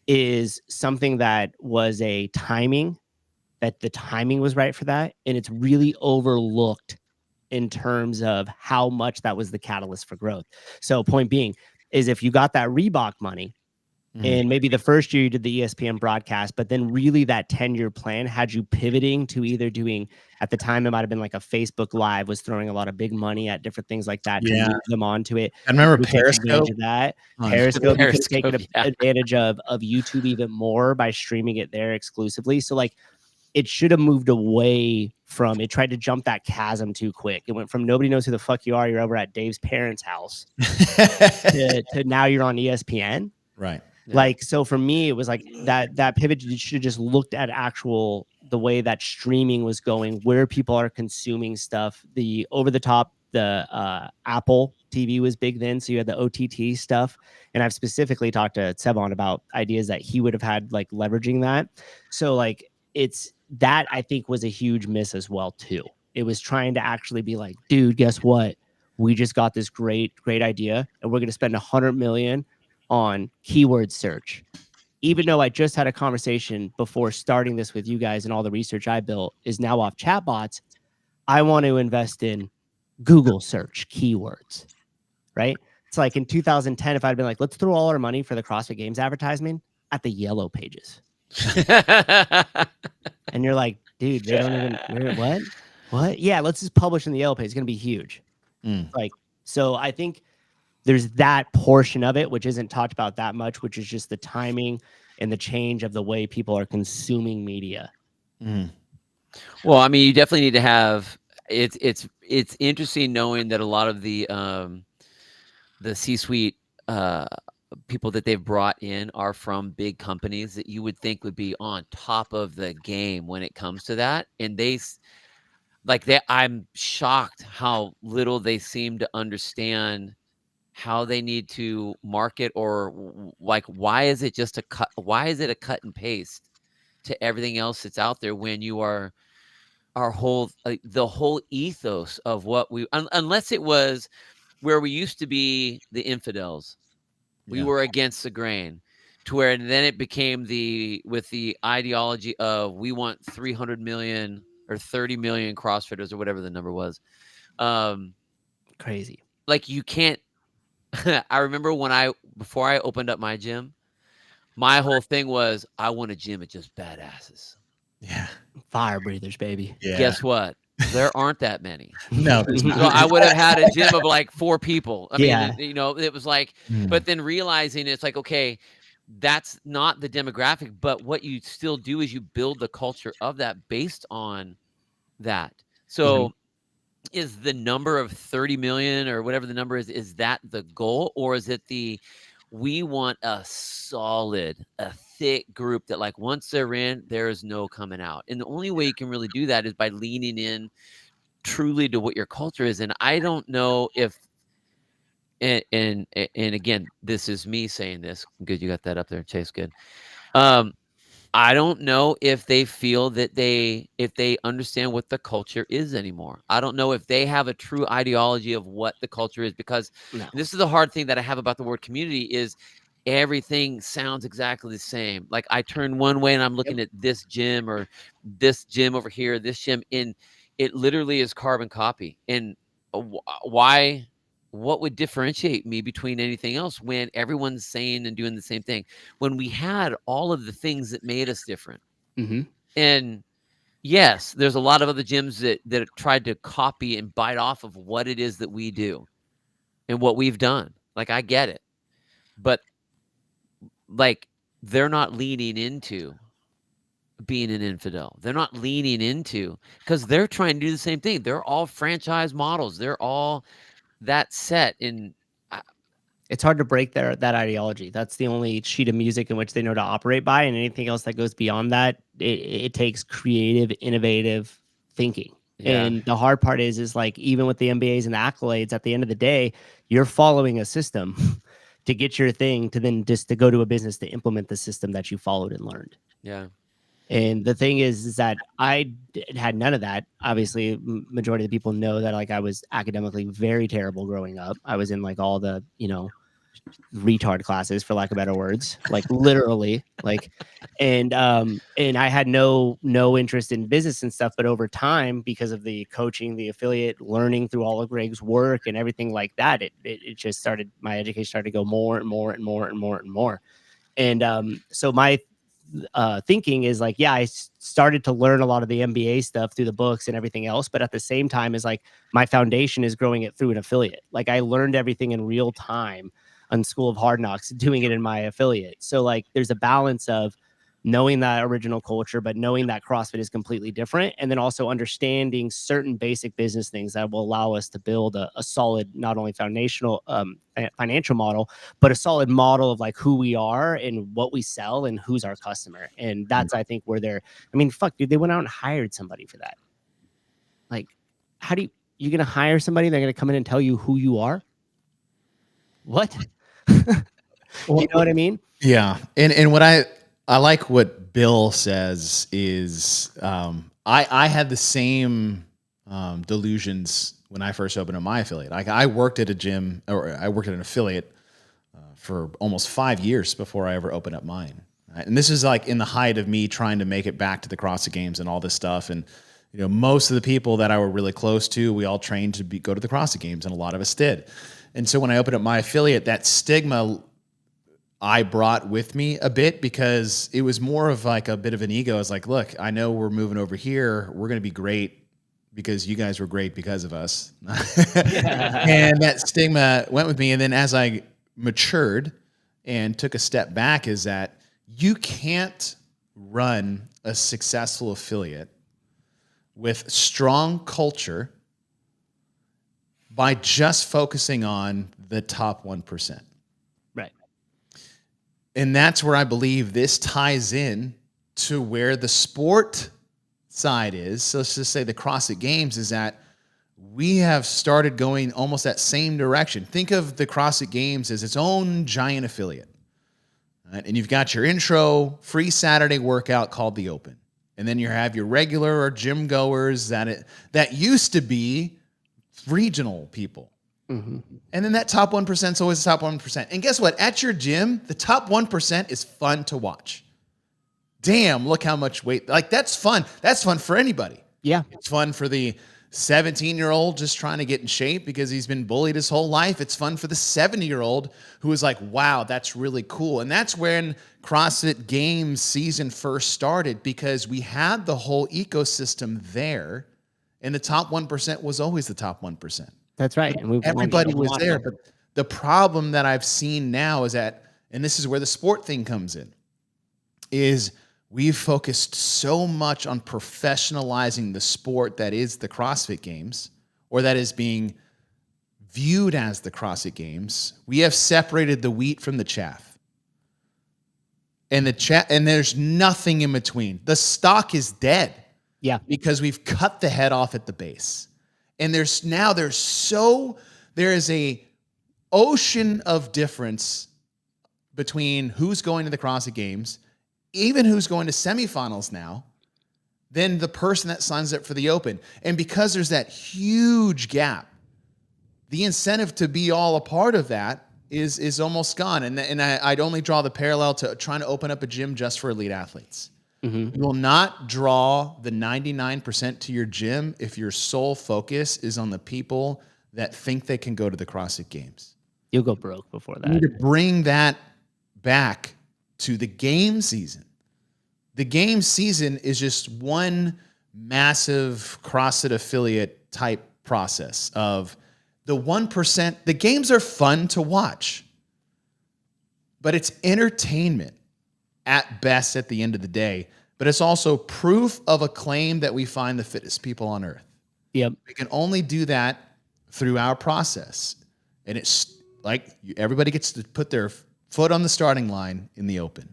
[SPEAKER 8] is something that was that the timing was right for that. And it's really overlooked in terms of how much that was the catalyst for growth. So point being is if you got that Reebok money, and maybe the first year you did the ESPN broadcast, but then really that 10-year plan had you pivoting to either doing, at the time it might have been like a Facebook Live was throwing a lot of big money at different things like that to move them onto it.
[SPEAKER 9] I remember Periscope.
[SPEAKER 8] Periscope, you could take advantage of YouTube even more by streaming it there exclusively. So like it should have moved away from, it tried to jump that chasm too quick. It went from nobody knows who the fuck you are, you're over at Dave's parents' house, to now you're on ESPN.
[SPEAKER 9] Right.
[SPEAKER 8] Yeah. Like, so for me, it was like that pivot. You should have just looked at the way that streaming was going, where people are consuming stuff, the over the top the Apple TV was big then, so you had the OTT stuff. And I've specifically talked to Sevon about ideas that he would have had like leveraging that. So like it's that I think was a huge miss as well too. It was trying to actually be like, dude, guess what? We just got this great idea, and we're going to spend 100 million on keyword search. Even though I just had a conversation before starting this with you guys, and all the research I built is now off chatbots, I want to invest in Google search keywords, right? It's like in 2010, if I'd been like, let's throw all our money for the CrossFit Games advertisement at the yellow pages. And you're like, dude, they don't even, what? Yeah, let's just publish in the yellow page. It's going to be huge. Like, so I think there's that portion of it, which isn't talked about that much, which is just the timing and the change of the way people are consuming media.
[SPEAKER 6] Well, I mean, you definitely need to have, it's interesting knowing that a lot of the C-suite people that they've brought in are from big companies that you would think would be on top of the game when it comes to that. And I'm shocked how little they seem to understand how they need to market, or like, why is it just a cut and paste to everything else that's out there when you are the whole ethos of what we, unless it was where we used to be the infidels, we were against the grain, to where then it became with the ideology of we want 300 million or 30 million CrossFitters or whatever the number was.
[SPEAKER 8] Crazy.
[SPEAKER 6] Like you can't, I remember before I opened up my gym, my whole thing was I want a gym of just badasses.
[SPEAKER 9] Yeah.
[SPEAKER 8] Fire breathers, baby.
[SPEAKER 9] Yeah.
[SPEAKER 6] Guess what? There aren't that many.
[SPEAKER 9] No, there's not.
[SPEAKER 6] So I would have had a gym of like 4 people. I
[SPEAKER 8] Yeah.
[SPEAKER 6] mean, it was like, but then realizing it's like, okay, that's not the demographic, but what you still do is you build the culture of that based on that. So is the number of 30 million or whatever the number is that the goal? Or is it we want a thick group that like once they're in, there is no coming out. And the only way you can really do that is by leaning in truly to what your culture is. And I don't know if, and again, this is me saying this. Good. You got that up there. Chase. Good. I don't know if they feel that if they understand what the culture is anymore. I don't know if they have a true ideology of what the culture is, because this is the hard thing that I have about the word community is everything sounds exactly the same. Like I turn one way and I'm looking at this gym or this gym over here, this gym, and it literally is carbon copy. And why? What would differentiate me between anything else when everyone's saying and doing the same thing, when we had all of the things that made us different? And yes, there's a lot of other gyms that tried to copy and bite off of what it is that we do and what we've done. Like, I get it, but like, they're not leaning into being an infidel. They're not leaning into, because they're trying to do the same thing. They're all franchise models. They're all that set in.
[SPEAKER 8] It's hard to break that ideology. That's the only sheet of music in which they know to operate by, and anything else that goes beyond that, it takes creative, innovative thinking. And the hard part is like, even with the MBAs and the accolades, at the end of the day, you're following a system to get your thing, to then just to go to a business to implement the system that you followed and learned.
[SPEAKER 6] Yeah.
[SPEAKER 8] And the thing is that I had none of that. Obviously, majority of the people know that like I was academically very terrible growing up. I was in like all the, retard classes, for lack of better words, like literally, like, and I had no interest in business and stuff. But over time, because of the coaching, the affiliate, learning through all of Greg's work and everything like that, it just started, my education started to go more and more and more and more and more. And so my thinking is like, I started to learn a lot of the MBA stuff through the books and everything else, but at the same time is like my foundation is growing it through an affiliate. Like I learned everything in real time on School of Hard Knocks, doing it in my affiliate. So like there's a balance of knowing that original culture, but knowing that CrossFit is completely different, and then also understanding certain basic business things that will allow us to build a solid, not only foundational financial model, but a solid model of like who we are and what we sell and who's our customer. And that's, I think, where they're, I mean, fuck, dude, they went out and hired somebody for that. Like, how do You're going to hire somebody, they're going to come in and tell you who you are? What? You know what I mean?
[SPEAKER 9] Yeah. And what I like what Bill says is I had the same delusions when I first opened up my affiliate. Like I worked at a gym, or I worked at an affiliate for almost 5 years before I ever opened up mine. Right? And this is like in the height of me trying to make it back to the CrossFit Games and all this stuff. And most of the people that I were really close to, we all trained to go to the CrossFit Games, and a lot of us did. And so when I opened up my affiliate, that stigma I brought with me a bit, because it was more of like a bit of an ego. I was like, look, I know we're moving over here. We're going to be great because you guys were great because of us. And that stigma went with me. And then as I matured and took a step back, is that you can't run a successful affiliate with strong culture by just focusing on the top 1%.
[SPEAKER 8] Right.
[SPEAKER 9] And that's where I believe this ties in to where the sport side is. So let's just say the CrossFit Games is that we have started going almost that same direction. Think of the CrossFit Games as its own giant affiliate. Right? And you've got your intro free Saturday workout called the Open. And then you have your regular or gym goers that used to be regional people. Mm-hmm. And then that top 1% is always the top 1%. And guess what? At your gym, the top 1% is fun to watch. Damn, look how much weight. Like, that's fun. That's fun for anybody.
[SPEAKER 8] Yeah.
[SPEAKER 9] It's fun for the 17-year-old just trying to get in shape because he's been bullied his whole life. It's fun for the 70-year-old who is like, wow, that's really cool. And that's when CrossFit Games season first started, because we had the whole ecosystem there, and the top 1% was always the top 1%.
[SPEAKER 8] That's right. And
[SPEAKER 9] everybody was there. But the problem that I've seen now is that, and this is where the sport thing comes in, is we've focused so much on professionalizing the sport that is the CrossFit Games, or that is being viewed as the CrossFit Games. We have separated the wheat from the chaff. And there's nothing in between. The stock is dead.
[SPEAKER 8] Yeah.
[SPEAKER 9] Because we've cut the head off at the base. And there is a ocean of difference between who's going to the CrossFit Games, even who's going to semifinals now, than the person that signs up for the Open. And because there's that huge gap, the incentive to be all a part of that is almost gone. And I'd only draw the parallel to trying to open up a gym just for elite athletes. Mm-hmm. You will not draw the 99% to your gym if your sole focus is on the people that think they can go to the CrossFit Games.
[SPEAKER 8] You'll go broke before that.
[SPEAKER 9] You need to bring that back to the game season. The game season is just one massive CrossFit affiliate type process of the 1%. The games are fun to watch, but it's entertainment at best at the end of the day. But it's also proof of a claim that we find the fittest people on earth.
[SPEAKER 8] Yep.
[SPEAKER 9] We can only do that through our process. And it's like everybody gets to put their foot on the starting line in the Open.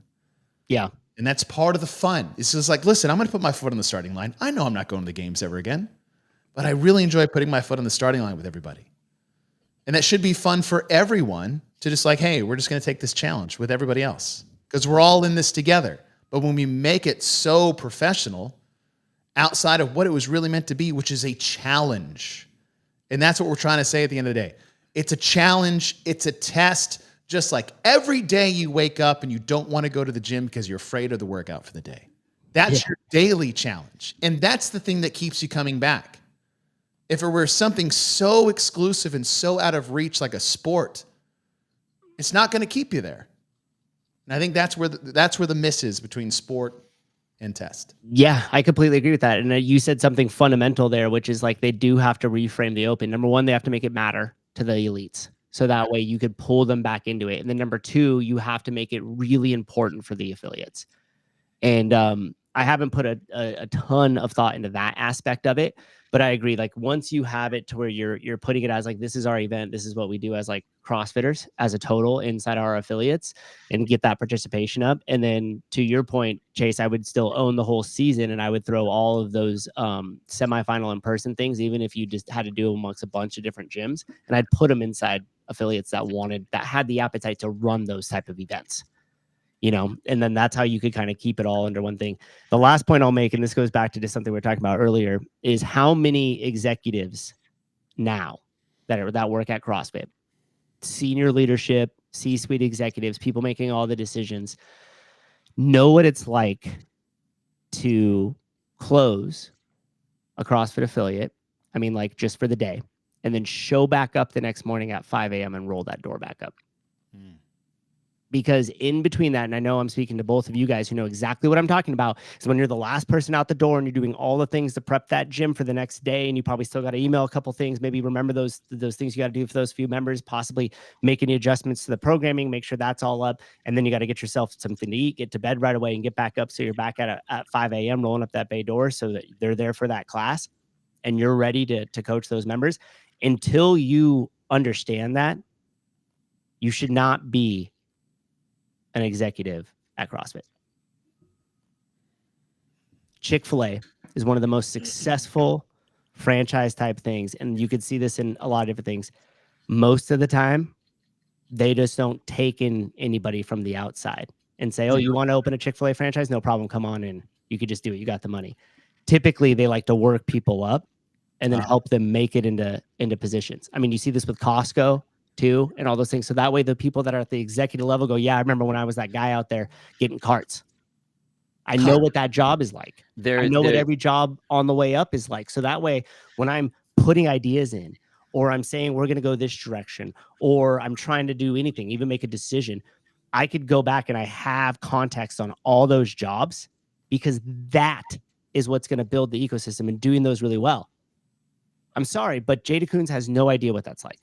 [SPEAKER 8] Yeah.
[SPEAKER 9] And that's part of the fun. It's just like, listen, I'm going to put my foot on the starting line. I know I'm not going to the games ever again, but I really enjoy putting my foot on the starting line with everybody. And that should be fun for everyone to just like, hey, we're just going to take this challenge with everybody else because we're all in this together. But when we make it so professional outside of what it was really meant to be, which is a challenge, and that's what we're trying to say at the end of the day. It's a challenge. It's a test. Just like every day you wake up and you don't want to go to the gym because you're afraid of the workout for the day. That's your daily challenge. And that's the thing that keeps you coming back. If it were something so exclusive and so out of reach like a sport, it's not going to keep you there. And I think that's where the miss is between sport and test.
[SPEAKER 8] Yeah, I completely agree with that. And you said something fundamental there, which is like they do have to reframe the Open. Number one, they have to make it matter to the elites. So that way you could pull them back into it. And then number two, you have to make it really important for the affiliates. And I haven't put a ton of thought into that aspect of it. But I agree. Like once you have it to where you're putting it as like, this is our event, this is what we do as like CrossFitters as a total inside our affiliates, and get that participation up. And then to your point, Chase, I would still own the whole season, and I would throw all of those semifinal in-person things, even if you just had to do them amongst a bunch of different gyms, and I'd put them inside affiliates that had the appetite to run those type of events. And then that's how you could kind of keep it all under one thing. The last point I'll make, and this goes back to just something we were talking about earlier, is how many executives now that work at CrossFit, senior leadership, C-suite executives, people making all the decisions, know what it's like to close a CrossFit affiliate. I mean, like just for the day, and then show back up the next morning at 5 a.m. and roll that door back up. Because in between that, and I know I'm speaking to both of you guys who know exactly what I'm talking about, is when you're the last person out the door and you're doing all the things to prep that gym for the next day, and you probably still got to email a couple things, maybe remember those things you got to do for those few members, possibly make any adjustments to the programming, make sure that's all up, and then you got to get yourself something to eat, get to bed right away, and get back up so you're back at 5 a.m. rolling up that bay door so that they're there for that class, and you're ready to coach those members. Until you understand that, you should not be an executive at CrossFit. Chick-fil-A is one of the most successful franchise type things, and you could see this in a lot of different things. Most of the time, they just don't take in anybody from the outside and say, oh, you want to open a Chick-fil-A franchise? No problem. Come on in. You could just do it. You got the money. Typically, they like to work people up and then help them make it into positions. I mean, you see this with Costco too, and all those things. So that way the people that are at the executive level go, yeah, I remember when I was that guy out there getting carts. I know what that job is like. I know what every job on the way up is like. So that way, when I'm putting ideas in, or I'm saying we're going to go this direction, or I'm trying to do anything, even make a decision, I could go back and I have context on all those jobs, because that is what's going to build the ecosystem and doing those really well. I'm sorry, but Jada Coons has no idea what that's like.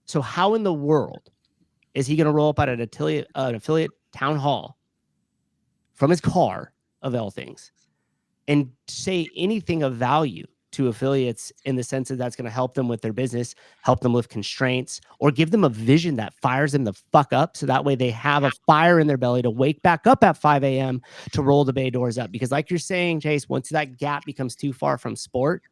[SPEAKER 8] So how in the world is he going to roll up at an affiliate town hall from his car, of all things, and say anything of value to affiliates in the sense that that's going to help them with their business, help them with constraints, or give them a vision that fires them the fuck up, so that way they have a fire in their belly to wake back up at 5 a.m. to roll the bay doors up? Because like you're saying, Chase, once that gap becomes too far from sport,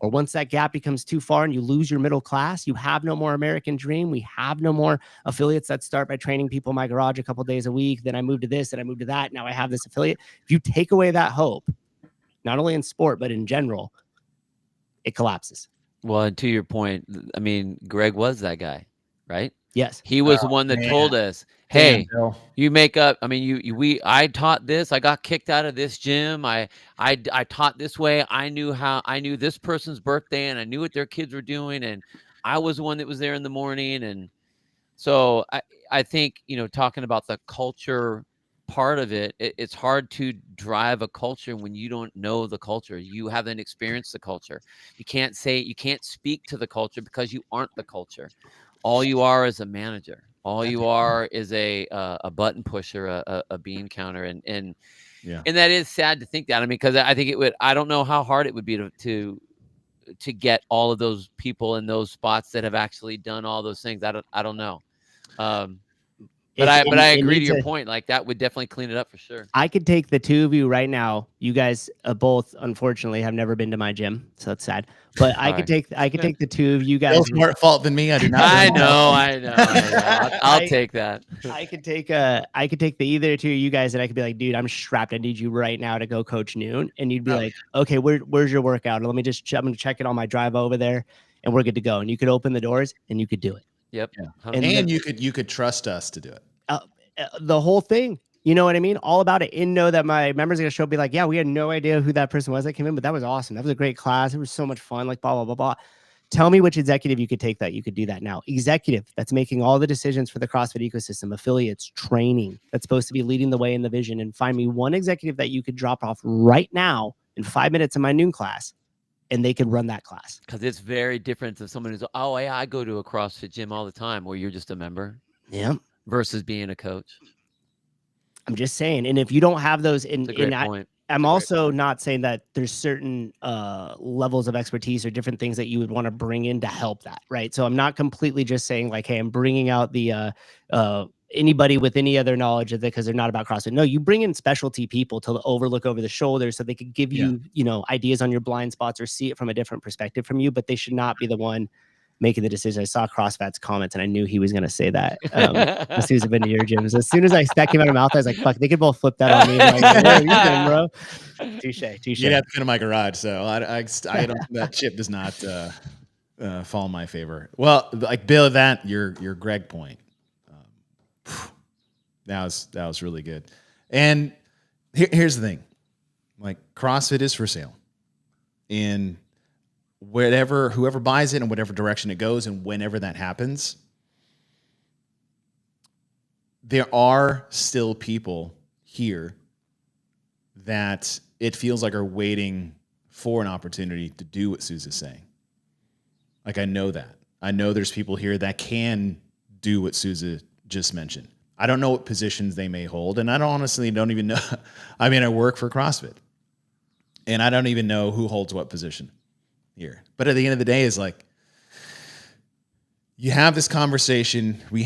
[SPEAKER 8] or once that gap becomes too far and you lose your middle class, you have no more American dream. We have no more affiliates that start by training people in my garage a couple days a week. Then I move to this, and I move to that. Now I have this affiliate. If you take away that hope, not only in sport, but in general, it collapses.
[SPEAKER 6] Well, and to your point, I mean, Greg was that guy, right?
[SPEAKER 8] Yes.
[SPEAKER 6] He was the one that told us, hey, you make up. I mean, I taught this. I got kicked out of this gym. I taught this way. I knew this person's birthday, and I knew what their kids were doing. And I was the one that was there in the morning. And so I think, talking about the culture part of it, it's hard to drive a culture when you don't know the culture. You haven't experienced the culture. You can't speak to the culture because you aren't the culture. All you are is a manager. All you are is a button pusher, a bean counter, and that is sad to think that. I mean, because I think it would. I don't know how hard it would be to get all of those people in those spots that have actually done all those things. I don't know. But I agree to your point. Like, that would definitely clean it up for sure.
[SPEAKER 8] I could take the two of you right now. You guys both, unfortunately, have never been to my gym, so that's sad. But I could take the two of you guys.
[SPEAKER 9] No more at fault than me. I do not.
[SPEAKER 6] I know. I'll take that.
[SPEAKER 8] I could take the either two of you guys, and I could be like, dude, I'm strapped. I need you right now to go coach noon. And you'd be like, okay, where's your workout? I'm going to check it on my drive over there, and we're good to go. And you could open the doors, and you could do it.
[SPEAKER 6] Yep.
[SPEAKER 9] Yeah. And you could trust us to do it.
[SPEAKER 8] The whole thing, you know what I mean? All about it. And know that my members are going to show up, be like, yeah, we had no idea who that person was that came in, but that was awesome. That was a great class. It was so much fun. Like, blah, blah, blah, blah. Tell me which executive you could take that. You could do that now. Executive that's making all the decisions for the CrossFit ecosystem, affiliates, training, that's supposed to be leading the way in the vision. And find me one executive that you could drop off right now in 5 minutes in my noon class, and they could run that class.
[SPEAKER 6] Because it's very different than someone who's, oh, yeah, I go to a CrossFit gym all the time, where you're just a member.
[SPEAKER 8] Yeah.
[SPEAKER 6] Versus being a coach.
[SPEAKER 8] I'm just saying. And if you don't have those I'm also not saying that there's certain levels of expertise or different things that you would want to bring in to help that, right? So I'm not completely just saying like, hey, I'm bringing out the anybody with any other knowledge of it because they're not about CrossFit. No, you bring in specialty people to overlook over the shoulder so they could give you, ideas on your blind spots or see it from a different perspective from you, but they should not be the one making the decision. I saw CrossFit's comments and I knew he was going to say that. As soon as I've been to your gyms, as soon as that came out of my mouth, I was like, fuck, they could both flip that on me. I'm like, where are you been, bro? Touche.
[SPEAKER 9] You'd have to come to my garage. So I don't, that chip does not fall in my favor. Well, like Bill, your Greg point, that was really good. And here's the thing, like CrossFit is for sale, and whoever buys it in whatever direction it goes, and whenever that happens, there are still people here that it feels like are waiting for an opportunity to do what Souza's saying. Like, I know that. I know there's people here that can do what Souza just mentioned. I don't know what positions they may hold, and I honestly don't even know. I mean, I work for CrossFit, and I don't even know who holds what position here. But at the end of the day, is like, you have this conversation. We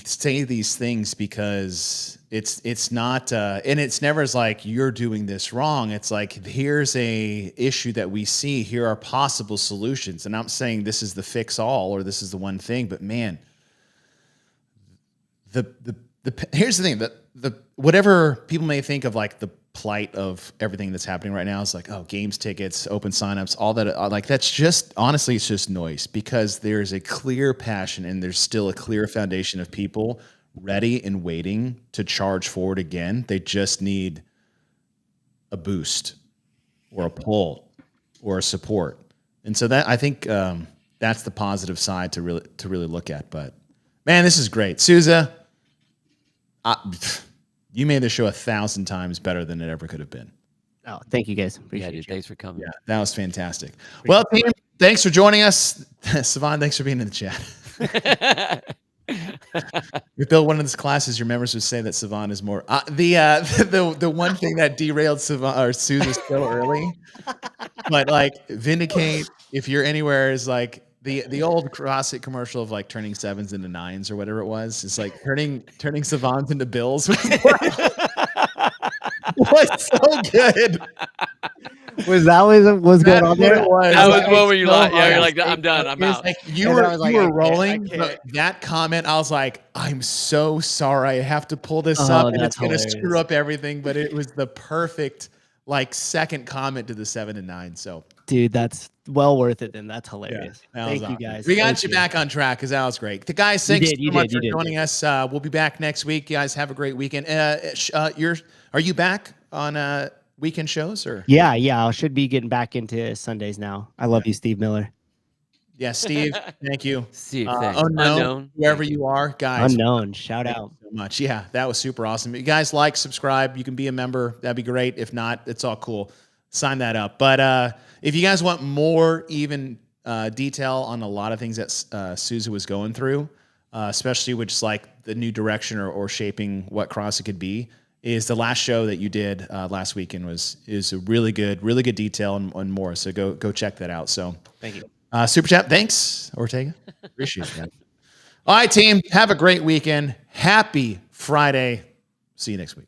[SPEAKER 9] say these things because it's not, and it's never as like you're doing this wrong. It's like, here's a issue that we see. Here are possible solutions. And I'm saying this is the fix all, or this is the one thing. But man, here's the thing, the whatever people may think of like the plight of everything that's happening right now is like, oh, games tickets, open signups, all that. Like, that's just, honestly, it's just noise, because there's a clear passion and there's still a clear foundation of people ready and waiting to charge forward again. They just need a boost or a pull or a support. And so that, I think, that's the positive side to really look at. But man, this is great. Souza, you made the show 1,000 times better than it ever could have been.
[SPEAKER 8] Oh, thank you guys. Appreciate it.
[SPEAKER 6] Thanks for coming.
[SPEAKER 9] Yeah, that was fantastic. Well, team, thanks for joining us. Savon, thanks for being in the chat. If Bill went in this classes, your members would say that Savon is more the one thing that derailed Savon or Souza so early. But like, vindicate, if you're anywhere, is like the old CrossFit commercial of like turning 7s into 9s or whatever it was. It's like turning Savons into Bills. Was so good.
[SPEAKER 8] Was that what was going on there?
[SPEAKER 6] That was what were you like? Yeah, you're like, I'm done. I'm out.
[SPEAKER 9] Like, you were rolling. But that comment, I was like, I'm so sorry. I have to pull this up, and it's going to screw up everything. But it was the perfect second comment to the 7 and 9. So,
[SPEAKER 8] dude, that's well worth it. Then that's hilarious.
[SPEAKER 9] Yeah,
[SPEAKER 8] Thank you guys.
[SPEAKER 9] We got you back on track, because that was great. The guys, thanks so much for joining us. We'll be back next week. You guys have a great weekend. Are you back on weekend shows or?
[SPEAKER 8] Yeah. I should be getting back into Sundays now. I love you, Steve Miller.
[SPEAKER 9] Yeah, Steve. Thank you.
[SPEAKER 6] Steve,
[SPEAKER 9] unknown, wherever you are, guys.
[SPEAKER 8] Unknown. Shout out.
[SPEAKER 9] So much. Yeah, that was super awesome. You guys subscribe. You can be a member. That'd be great. If not, it's all cool. Sign that up. But if you guys want more even detail on a lot of things that Souza was going through, especially with just like the new direction or shaping what CrossFit could be, is the last show that you did last weekend is a really good detail and more. So go check that out. So
[SPEAKER 8] thank you.
[SPEAKER 9] Super chat. Thanks, Ortega. Appreciate that. All right, team. Have a great weekend. Happy Friday. See you next week.